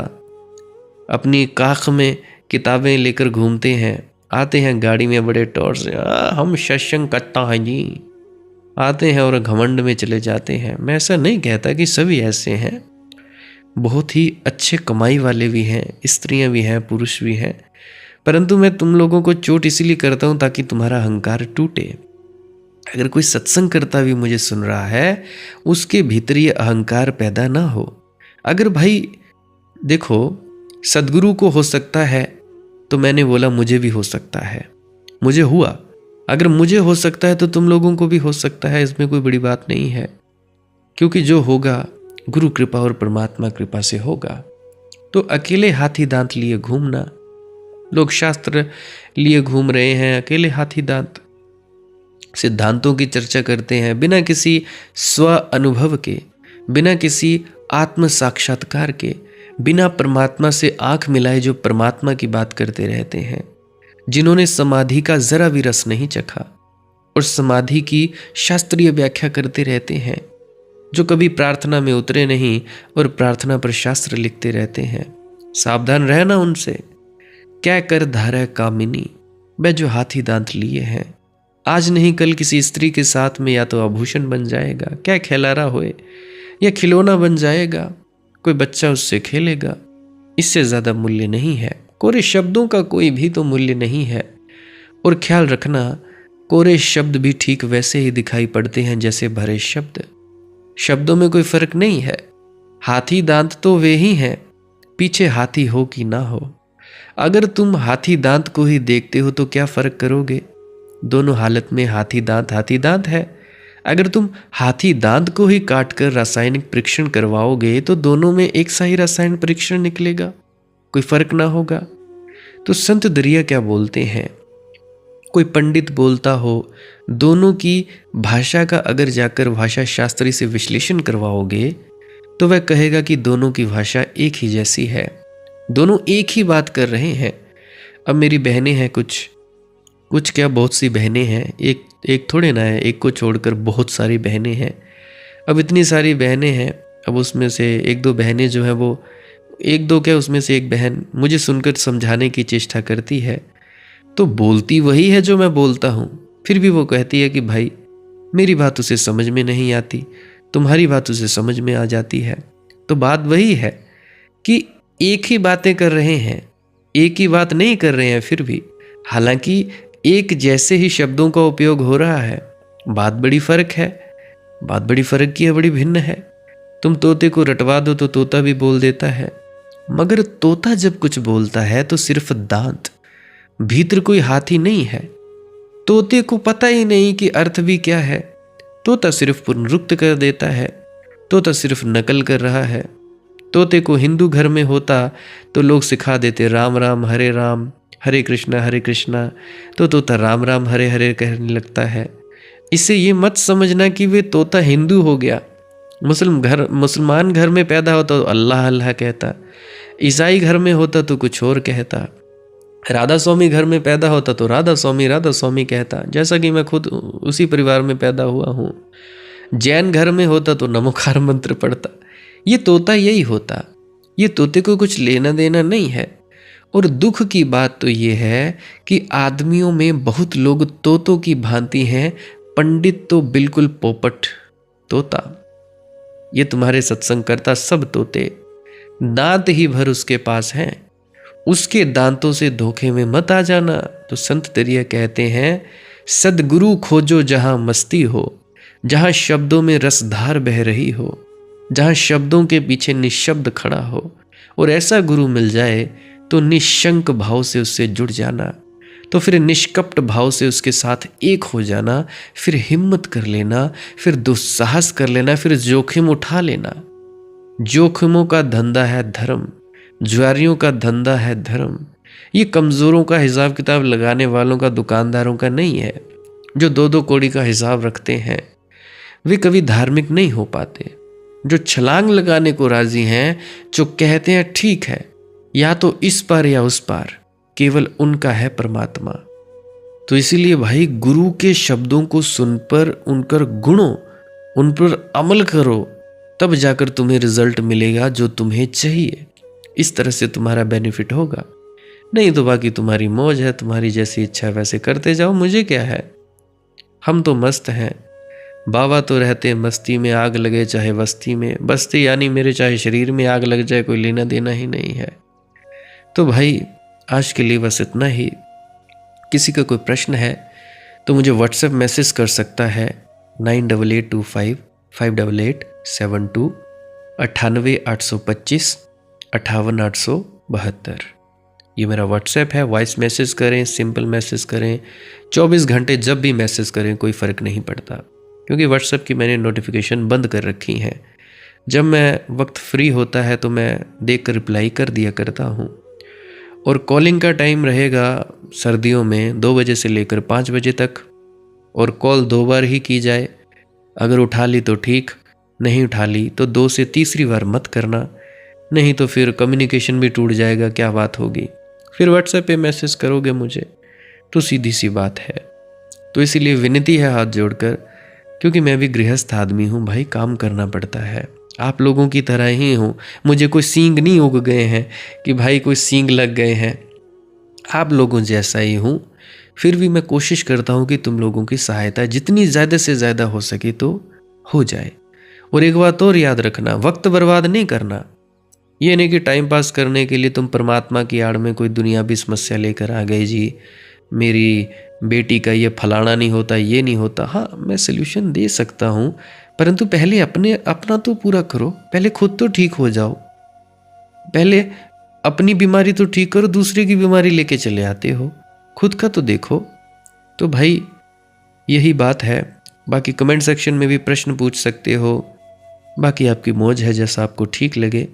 अपनी काख में किताबें लेकर घूमते हैं, आते हैं गाड़ी में बड़े टौर से, हम सत्संग करता हैं जी, आते हैं और घमंड में चले जाते हैं। मैं ऐसा नहीं कहता कि सभी ऐसे हैं, बहुत ही अच्छे कमाई वाले भी हैं, स्त्रियां भी हैं, पुरुष भी हैं, परंतु मैं तुम लोगों को चोट इसीलिए करता हूँ ताकि तुम्हारा अहंकार टूटे। अगर कोई सत्संग करता भी मुझे सुन रहा है, उसके भीतर ये अहंकार पैदा ना हो। अगर भाई देखो, सदगुरु को हो सकता है तो मैंने बोला मुझे भी हो सकता है, मुझे हुआ। अगर मुझे हो सकता है तो तुम लोगों को भी हो सकता है, इसमें कोई बड़ी बात नहीं है, क्योंकि जो होगा गुरु कृपा और परमात्मा कृपा से होगा। तो अकेले हाथी दांत लिए घूमना, लोग शास्त्र लिए घूम रहे हैं, अकेले हाथी दांत सिद्धांतों की चर्चा करते हैं, बिना किसी स्व अनुभव के, बिना किसी आत्म साक्षात्कार के, बिना परमात्मा से आंख मिलाए जो परमात्मा की बात करते रहते हैं, जिन्होंने समाधि का जरा भी रस नहीं चखा और समाधि की शास्त्रीय व्याख्या करते रहते हैं, जो कभी प्रार्थना में उतरे नहीं और प्रार्थना पर शास्त्र लिखते रहते हैं। सावधान रहना उनसे। क्या कर धारा कामिनी, वह जो हाथी दांत लिए हैं, आज नहीं कल किसी स्त्री के साथ में या तो आभूषण बन जाएगा, क्या खिलारा होए, या खिलौना बन जाएगा, कोई बच्चा उससे खेलेगा, इससे ज़्यादा मूल्य नहीं है। कोरे शब्दों का कोई भी तो मूल्य नहीं है। और ख्याल रखना, कोरे शब्द भी ठीक वैसे ही दिखाई पड़ते हैं जैसे भरे शब्द। शब्दों में कोई फर्क नहीं है। हाथी दांत तो वे ही हैं, पीछे हाथी हो कि ना हो। अगर तुम हाथी दांत को ही देखते हो तो क्या फर्क करोगे? दोनों हालत में हाथी दांत है। अगर तुम हाथी दांत को ही काट कर रासायनिक परीक्षण करवाओगे तो दोनों में एक सा ही रासायनिक परीक्षण निकलेगा, कोई फर्क ना होगा। तो संत दरिया क्या बोलते हैं, कोई पंडित बोलता हो, दोनों की भाषा का अगर जाकर भाषा शास्त्री से विश्लेषण करवाओगे तो वह कहेगा कि दोनों की भाषा एक ही जैसी है, दोनों एक ही बात कर रहे हैं। अब मेरी बहनें हैं, कुछ क्या बहुत सी बहनें हैं, एक थोड़े ना है, एक को छोड़कर बहुत सारी बहनें हैं। अब इतनी सारी बहनें हैं, अब उसमें से एक दो बहनें जो है वो, एक दो क्या उसमें से एक बहन मुझे सुनकर समझाने की चेष्टा करती है, तो बोलती वही है जो मैं बोलता हूँ, फिर भी वो कहती है कि भाई मेरी बात उसे समझ में नहीं आती, तुम्हारी बात उसे समझ में आ जाती है। तो बात वही है कि एक ही बातें कर रहे हैं, एक ही बात नहीं कर रहे हैं फिर भी, हालांकि एक जैसे ही शब्दों का उपयोग हो रहा है, बात बड़ी फर्क है, बात बड़ी फर्क की है, बड़ी भिन्न है। तुम तोते को रटवा दो तो तोता भी बोल देता है, मगर तोता जब कुछ बोलता है तो सिर्फ दांत, भीतर कोई हाथी नहीं है। तोते को पता ही नहीं कि अर्थ भी क्या है, तोता सिर्फ पुनरुक्त कर देता है, तोता सिर्फ नकल कर रहा है। तोते को हिंदू घर में होता तो लोग सिखा देते राम राम हरे कृष्णा, तो तोता राम राम हरे हरे कहने लगता है। इससे ये मत समझना कि वे तोता हिंदू हो गया। मुसलमान घर में पैदा होता तो अल्लाह अल्लाह कहता, ईसाई घर में होता तो कुछ और कहता, राधा स्वामी घर में पैदा होता तो राधा स्वामी कहता, जैसा कि मैं खुद उसी परिवार में पैदा हुआ हूँ। जैन घर में होता तो नमोकार मंत्र पढ़ता। ये तोता यही होता, ये तोते को कुछ लेना देना नहीं है। और दुख की बात तो ये है कि आदमियों में बहुत लोग तोतों की भांति हैं, पंडित तो बिल्कुल पोपट तोता। ये तुम्हारे सत्संग करता सब तोते, दांत ही भर उसके पास हैं, उसके दांतों से धोखे में मत आ जाना। तो संत दरिया कहते हैं, सदगुरु खोजो जहां मस्ती हो, जहां शब्दों में रसधार बह रही हो, जहां शब्दों के पीछे निशब्द खड़ा हो। और ऐसा गुरु मिल जाए तो निशंक भाव से उससे जुड़ जाना, तो फिर निष्कपट भाव से उसके साथ एक हो जाना, फिर हिम्मत कर लेना, फिर दुस्साहस कर लेना, फिर जोखिम उठा लेना। जोखिमों का धंधा है धर्म, जुआरियों का धंधा है धर्म। ये कमजोरों का हिसाब किताब लगाने वालों का, दुकानदारों का नहीं है। जो दो दो कौड़ी का हिसाब रखते हैं वे कभी धार्मिक नहीं हो पाते। जो छलांग लगाने को राजी हैं, जो कहते हैं ठीक है या तो इस पार या उस पार, केवल उनका है परमात्मा। तो इसीलिए भाई गुरु के शब्दों को सुनकर उनकर गुणों, उन पर अमल करो, तब जाकर तुम्हें रिजल्ट मिलेगा जो तुम्हें चाहिए। इस तरह से तुम्हारा बेनिफिट होगा। नहीं तो बाकी तुम्हारी मौज है, तुम्हारी जैसी इच्छा वैसे करते जाओ, मुझे क्या है, हम तो मस्त हैं। बाबा तो रहते मस्ती में, आग लगे चाहे बस्ती में। बस्ती यानी मेरे चाहे शरीर में आग लग जाए, कोई लेना देना ही नहीं है। तो भाई आज के लिए बस इतना ही। किसी का कोई प्रश्न है तो मुझे व्हाट्सएप मैसेज कर सकता है 9882558872 98 825 ये मेरा व्हाट्सएप है। वॉइस मैसेज करें, सिंपल मैसेज करें, 24 घंटे जब भी मैसेज करें कोई फ़र्क नहीं पड़ता, क्योंकि व्हाट्सएप की मैंने नोटिफिकेशन बंद कर रखी हैं। जब मैं वक्त फ्री होता है तो मैं देख कर रिप्लाई कर दिया करता हूँ। और कॉलिंग का टाइम रहेगा सर्दियों में 2 बजे से लेकर 5 बजे तक, और कॉल 2 बार ही की जाए। अगर उठा ली तो ठीक, नहीं उठा ली तो 2 से तीसरी बार मत करना, नहीं तो फिर कम्युनिकेशन भी टूट जाएगा, क्या बात होगी। फिर व्हाट्सएप पे मैसेज करोगे मुझे तो सीधी सी बात है। तो इसीलिए विनती है हाथ जोड़कर, क्योंकि मैं भी गृहस्थ आदमी हूँ भाई, काम करना पड़ता है। आप लोगों की तरह ही हूँ, मुझे कोई सींग नहीं उग गए हैं कि भाई कोई सींग लग गए हैं। आप लोगों जैसा ही हूँ, फिर भी मैं कोशिश करता हूँ कि तुम लोगों की सहायता जितनी ज़्यादा से ज़्यादा हो सके तो हो जाए। और एक बात और याद रखना, वक्त बर्बाद नहीं करना। ये नहीं कि टाइम पास करने के लिए तुम परमात्मा की आड़ में कोई दुनियावी समस्या लेकर आ गए जी, मेरी बेटी का ये फलाना नहीं होता, ये नहीं होता। हाँ, मैं सल्यूशन दे सकता हूँ, परंतु पहले अपना तो पूरा करो, पहले खुद तो ठीक हो जाओ। पहले अपनी बीमारी तो ठीक करो, दूसरे की बीमारी लेके चले आते हो, खुद का तो देखो। तो भाई यही बात है। बाकी कमेंट सेक्शन में भी प्रश्न पूछ सकते हो, बाकी आपकी मौज है, जैसा आपको ठीक लगे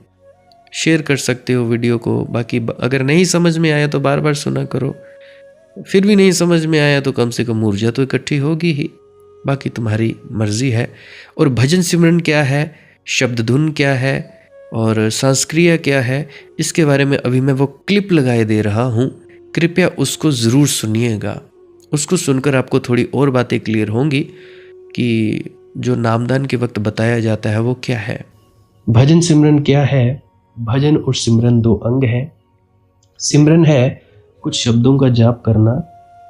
शेयर कर सकते हो वीडियो को। बाकी अगर नहीं समझ में आया तो बार बार सुना करो, फिर भी नहीं समझ में आया तो कम से कम ऊर्जा तो इकट्ठी होगी ही। बाकी तुम्हारी मर्जी है। और भजन सिमरन क्या है, शब्द धुन क्या है और सांस्क्रिया क्या है, इसके बारे में अभी मैं वो क्लिप लगाए दे रहा हूँ, कृपया उसको ज़रूर सुनिएगा। उसको सुनकर आपको थोड़ी और बातें क्लियर होंगी कि जो नामदान के वक्त बताया जाता है वो क्या है। भजन सिमरन क्या है? भजन और सिमरन दो अंग हैं। सिमरन है कुछ शब्दों का जाप करना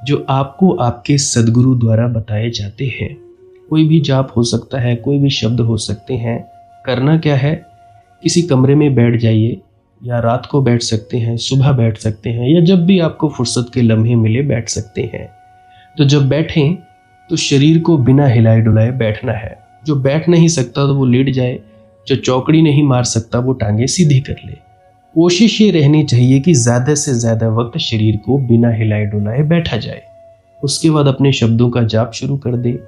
जो आपको आपके सदगुरु द्वारा बताए जाते हैं। कोई भी जाप हो सकता है, कोई भी शब्द हो सकते हैं। करना क्या है, किसी कमरे में बैठ जाइए, या रात को बैठ सकते हैं, सुबह बैठ सकते हैं, या जब भी आपको फुर्सत के लम्हे मिले बैठ सकते हैं। तो जब बैठें तो शरीर को बिना हिलाए डुलाए बैठना है। जो बैठ नहीं सकता तो वो लेट जाए, जो चौकड़ी नहीं मार सकता वो टांगे सीधी कर ले। कोशिश ये रहनी चाहिए कि ज़्यादा से ज़्यादा वक्त शरीर को बिना हिलाए डुलाए बैठा जाए। उसके बाद अपने शब्दों का जाप शुरू कर दे।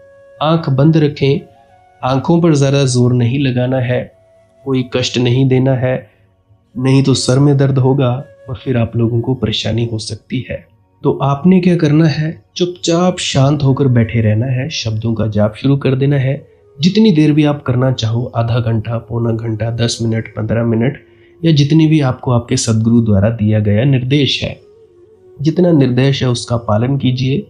आंख बंद रखें, आंखों पर ज़्यादा जोर नहीं लगाना है, कोई कष्ट नहीं देना है, नहीं तो सर में दर्द होगा और फिर आप लोगों को परेशानी हो सकती है। तो आपने क्या करना है, चुपचाप शांत होकर बैठे रहना है, शब्दों का जाप शुरू कर देना है। जितनी देर भी आप करना चाहो, आधा घंटा, पौना घंटा, 10 मिनट, 15 मिनट, या जितनी भी आपको आपके सदगुरु द्वारा दिया गया निर्देश है, जितना निर्देश है उसका पालन कीजिए।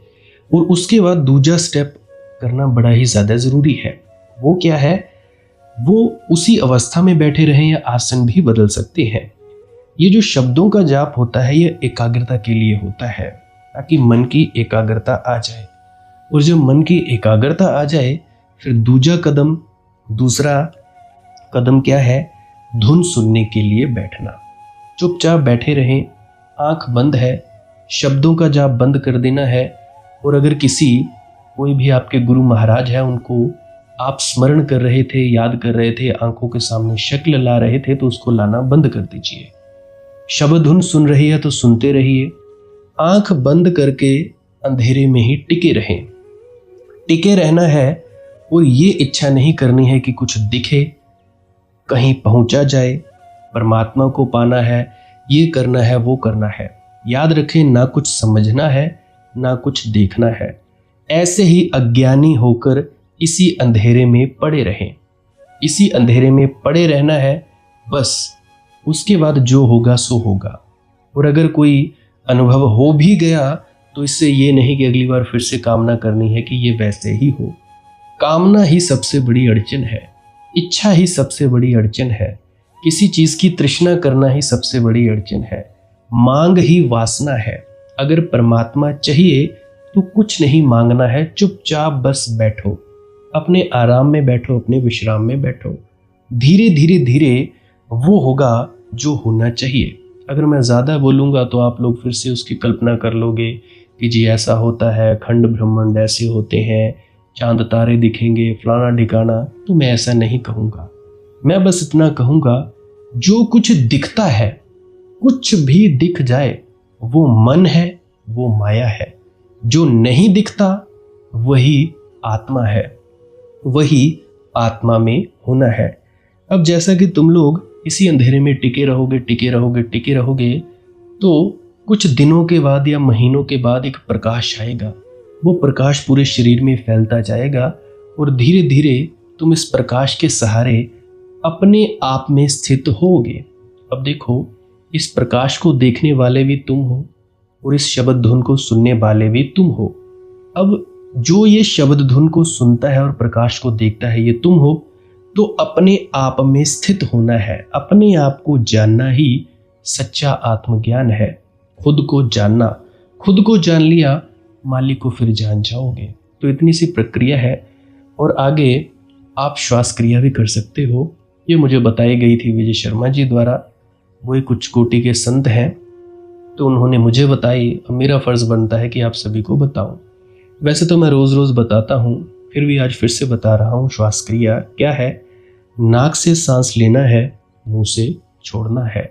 और उसके बाद दूसरा स्टेप करना बड़ा ही ज़्यादा ज़रूरी है। वो क्या है, वो उसी अवस्था में बैठे रहें या आसन भी बदल सकते हैं। ये जो शब्दों का जाप होता है ये एकाग्रता के लिए होता है, ताकि मन की एकाग्रता आ जाए। और जब मन की एकाग्रता आ जाए फिर दूसरा कदम क्या है, धुन सुनने के लिए बैठना। चुपचाप बैठे रहें, आंख बंद है, शब्दों का जाप बंद कर देना है। और अगर कोई भी आपके गुरु महाराज है, उनको आप स्मरण कर रहे थे, याद कर रहे थे, आंखों के सामने शक्ल ला रहे थे, तो उसको लाना बंद कर दीजिए। शब्द धुन सुन रही है तो सुनते रहिए, आंख बंद करके अंधेरे में ही टिके रहें। टिके रहना है और ये इच्छा नहीं करनी है कि कुछ दिखे, कहीं पहुंचा जाए, परमात्मा को पाना है, ये करना है, वो करना है। याद रखें, ना कुछ समझना है, ना कुछ देखना है। ऐसे ही अज्ञानी होकर इसी अंधेरे में पड़े रहें। इसी अंधेरे में पड़े रहना है बस। उसके बाद जो होगा सो होगा। और अगर कोई अनुभव हो भी गया तो इससे ये नहीं कि अगली बार फिर से कामना करनी है कि ये वैसे ही हो। कामना ही सबसे बड़ी अड़चन है, इच्छा ही सबसे बड़ी अड़चन है, किसी चीज़ की तृष्णा करना ही सबसे बड़ी अड़चन है, मांग ही वासना है। अगर परमात्मा चाहिए तो कुछ नहीं मांगना है, चुपचाप बस बैठो, अपने आराम में बैठो, अपने विश्राम में बैठो। धीरे धीरे धीरे वो होगा जो होना चाहिए। अगर मैं ज़्यादा बोलूँगा तो आप लोग फिर से उसकी कल्पना कर लोगे कि जी ऐसा होता है, खंड ब्रह्मांड ऐसे होते हैं, चांद तारे दिखेंगे, फलाना ठिकाना। तो मैं ऐसा नहीं कहूँगा। मैं बस इतना कहूँगा, जो कुछ दिखता है, कुछ भी दिख जाए, वो मन है, वो माया है। जो नहीं दिखता वही आत्मा है, वही आत्मा में होना है। अब जैसा कि तुम लोग इसी अंधेरे में टिके रहोगे, टिके रहोगे, टिके रहोगे, तो कुछ दिनों के बाद या महीनों के बाद एक प्रकाश आएगा। वो प्रकाश पूरे शरीर में फैलता जाएगा और धीरे धीरे तुम इस प्रकाश के सहारे अपने आप में स्थित होगे। अब देखो, इस प्रकाश को देखने वाले भी तुम हो और इस शब्द धुन को सुनने वाले भी तुम हो। अब जो ये शब्द धुन को सुनता है और प्रकाश को देखता है, ये तुम हो। तो अपने आप में स्थित होना है, अपने आप को जानना ही सच्चा आत्मज्ञान है। खुद को जानना, खुद को जान लिया, मालिक को फिर जान जाओगे। तो इतनी सी प्रक्रिया है। और आगे आप श्वास क्रिया भी कर सकते हो। ये मुझे बताई गई थी विजय शर्मा जी द्वारा। वो एक उच्च कोटि के संत हैं, तो उन्होंने मुझे बताई। अब मेरा फ़र्ज़ बनता है कि आप सभी को बताऊं। वैसे तो मैं रोज़ रोज़ बताता हूँ, फिर भी आज फिर से बता रहा हूँ। श्वास क्रिया क्या है? नाक से सांस लेना है, मुंह से छोड़ना है।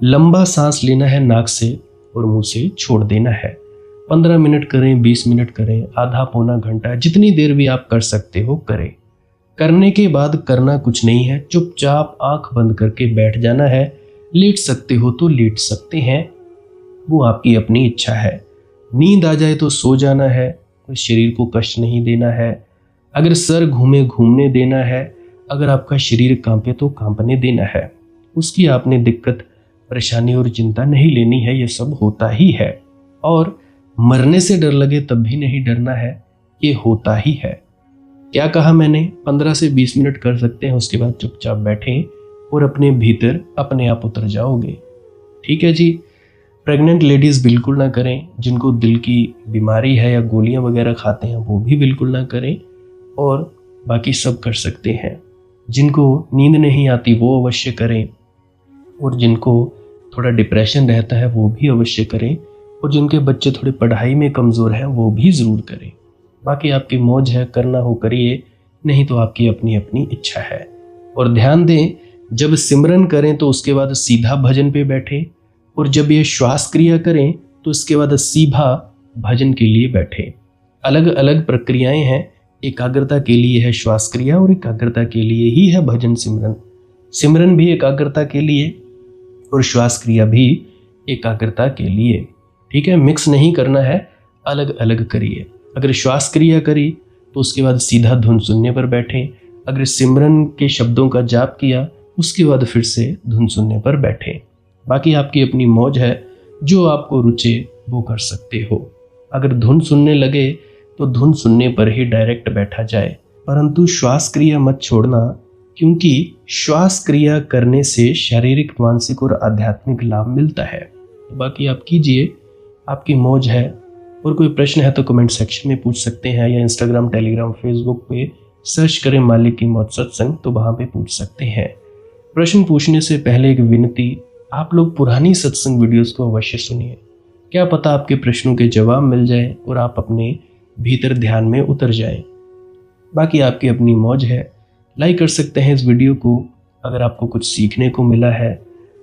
लंबा सांस लेना है नाक से और मुंह से छोड़ देना है। 15 मिनट करें, 20 मिनट करें, आधा पौना घंटा, जितनी देर भी आप कर सकते हो करें। करने के बाद करना कुछ नहीं है, चुपचाप आंख बंद करके बैठ जाना है। लेट सकते हो तो लेट सकते हैं, वो आपकी अपनी इच्छा है। नींद आ जाए तो सो जाना है, कोई शरीर को कष्ट नहीं देना है। अगर सर घूमे घूमने देना है, अगर आपका शरीर कांपे तो कांपने देना है। उसकी आपने दिक्कत, परेशानी और चिंता नहीं लेनी है, ये सब होता ही है। और मरने से डर लगे तब भी नहीं डरना है, ये होता ही है। क्या कहा मैंने? 15 से 20 मिनट कर सकते हैं, उसके बाद चुपचाप बैठें और अपने भीतर अपने आप उतर जाओगे। ठीक है जी। प्रेग्नेंट लेडीज़ बिल्कुल ना करें, जिनको दिल की बीमारी है या गोलियां वगैरह खाते हैं वो भी बिल्कुल ना करें, और बाकी सब कर सकते हैं। जिनको नींद नहीं आती वो अवश्य करें, और जिनको थोड़ा डिप्रेशन रहता है वो भी अवश्य करें, और जिनके बच्चे थोड़े पढ़ाई में कमज़ोर हैं वो भी ज़रूर करें। बाकी आपकी मौज है, करना हो करिए, नहीं तो आपकी अपनी अपनी इच्छा है। और ध्यान दें, जब सिमरन करें तो उसके बाद सीधा भजन पे बैठें, और जब ये श्वास क्रिया करें तो इसके बाद सीधा भजन के लिए बैठें। अलग अलग प्रक्रियाएं हैं। एकाग्रता के लिए है श्वास क्रिया, और एकाग्रता के लिए ही है भजन सिमरन। सिमरन भी एकाग्रता के लिए और श्वास क्रिया भी एकाग्रता के लिए। ठीक है, मिक्स नहीं करना है, अलग अलग करिए। अगर श्वास क्रिया करी तो उसके बाद सीधा धुन सुनने पर बैठें। अगर सिमरन के शब्दों का जाप किया उसके बाद फिर से धुन सुनने पर बैठें। बाकी आपकी अपनी मौज है, जो आपको रुचे वो कर सकते हो। अगर धुन सुनने लगे तो धुन सुनने पर ही डायरेक्ट बैठा जाए, परंतु श्वास क्रिया मत छोड़ना, क्योंकि श्वास क्रिया करने से शारीरिक, मानसिक और आध्यात्मिक लाभ मिलता है। तो बाकी आप कीजिए, आपकी मौज है। और कोई प्रश्न है तो कमेंट सेक्शन में पूछ सकते हैं, या इंस्टाग्राम, टेलीग्राम, फेसबुक पे सर्च करें मालिक की मौज सत्संग, तो वहाँ पे पूछ सकते हैं। प्रश्न पूछने से पहले एक विनती, आप लोग पुरानी सत्संग वीडियोस को अवश्य सुनिए। क्या पता आपके प्रश्नों के जवाब मिल जाए और आप अपने भीतर ध्यान में उतर जाएं। बाकी आपकी अपनी मौज है। लाइक कर सकते हैं इस वीडियो को अगर आपको कुछ सीखने को मिला है,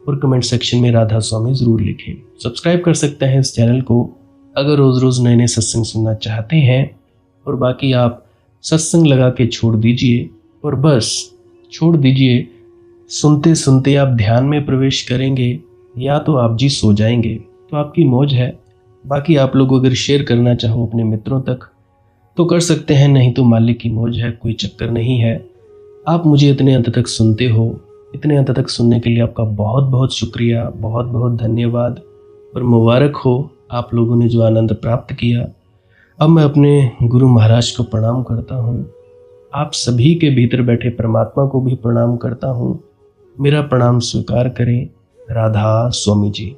और कमेंट सेक्शन में राधा स्वामी ज़रूर लिखें। सब्सक्राइब कर सकते हैं इस चैनल को अगर रोज़ रोज़ नए नए सत्संग सुनना चाहते हैं। और बाकी आप सत्संग लगा के छोड़ दीजिए, और बस छोड़ दीजिए। सुनते सुनते आप ध्यान में प्रवेश करेंगे, या तो आप जी सो जाएंगे, तो आपकी मौज है। बाकी आप लोग अगर शेयर करना चाहो अपने मित्रों तक तो कर सकते हैं, नहीं तो मालिक की मौज है, कोई चक्कर नहीं है। आप मुझे इतने अंत तक सुनते हो, इतने अंत तक सुनने के लिए आपका बहुत बहुत शुक्रिया, बहुत बहुत धन्यवाद। और मुबारक हो आप लोगों ने जो आनंद प्राप्त किया। अब मैं अपने गुरु महाराज को प्रणाम करता हूँ। आप सभी के भीतर बैठे परमात्मा को भी प्रणाम करता हूँ। मेरा प्रणाम स्वीकार करें। राधा स्वामी जी।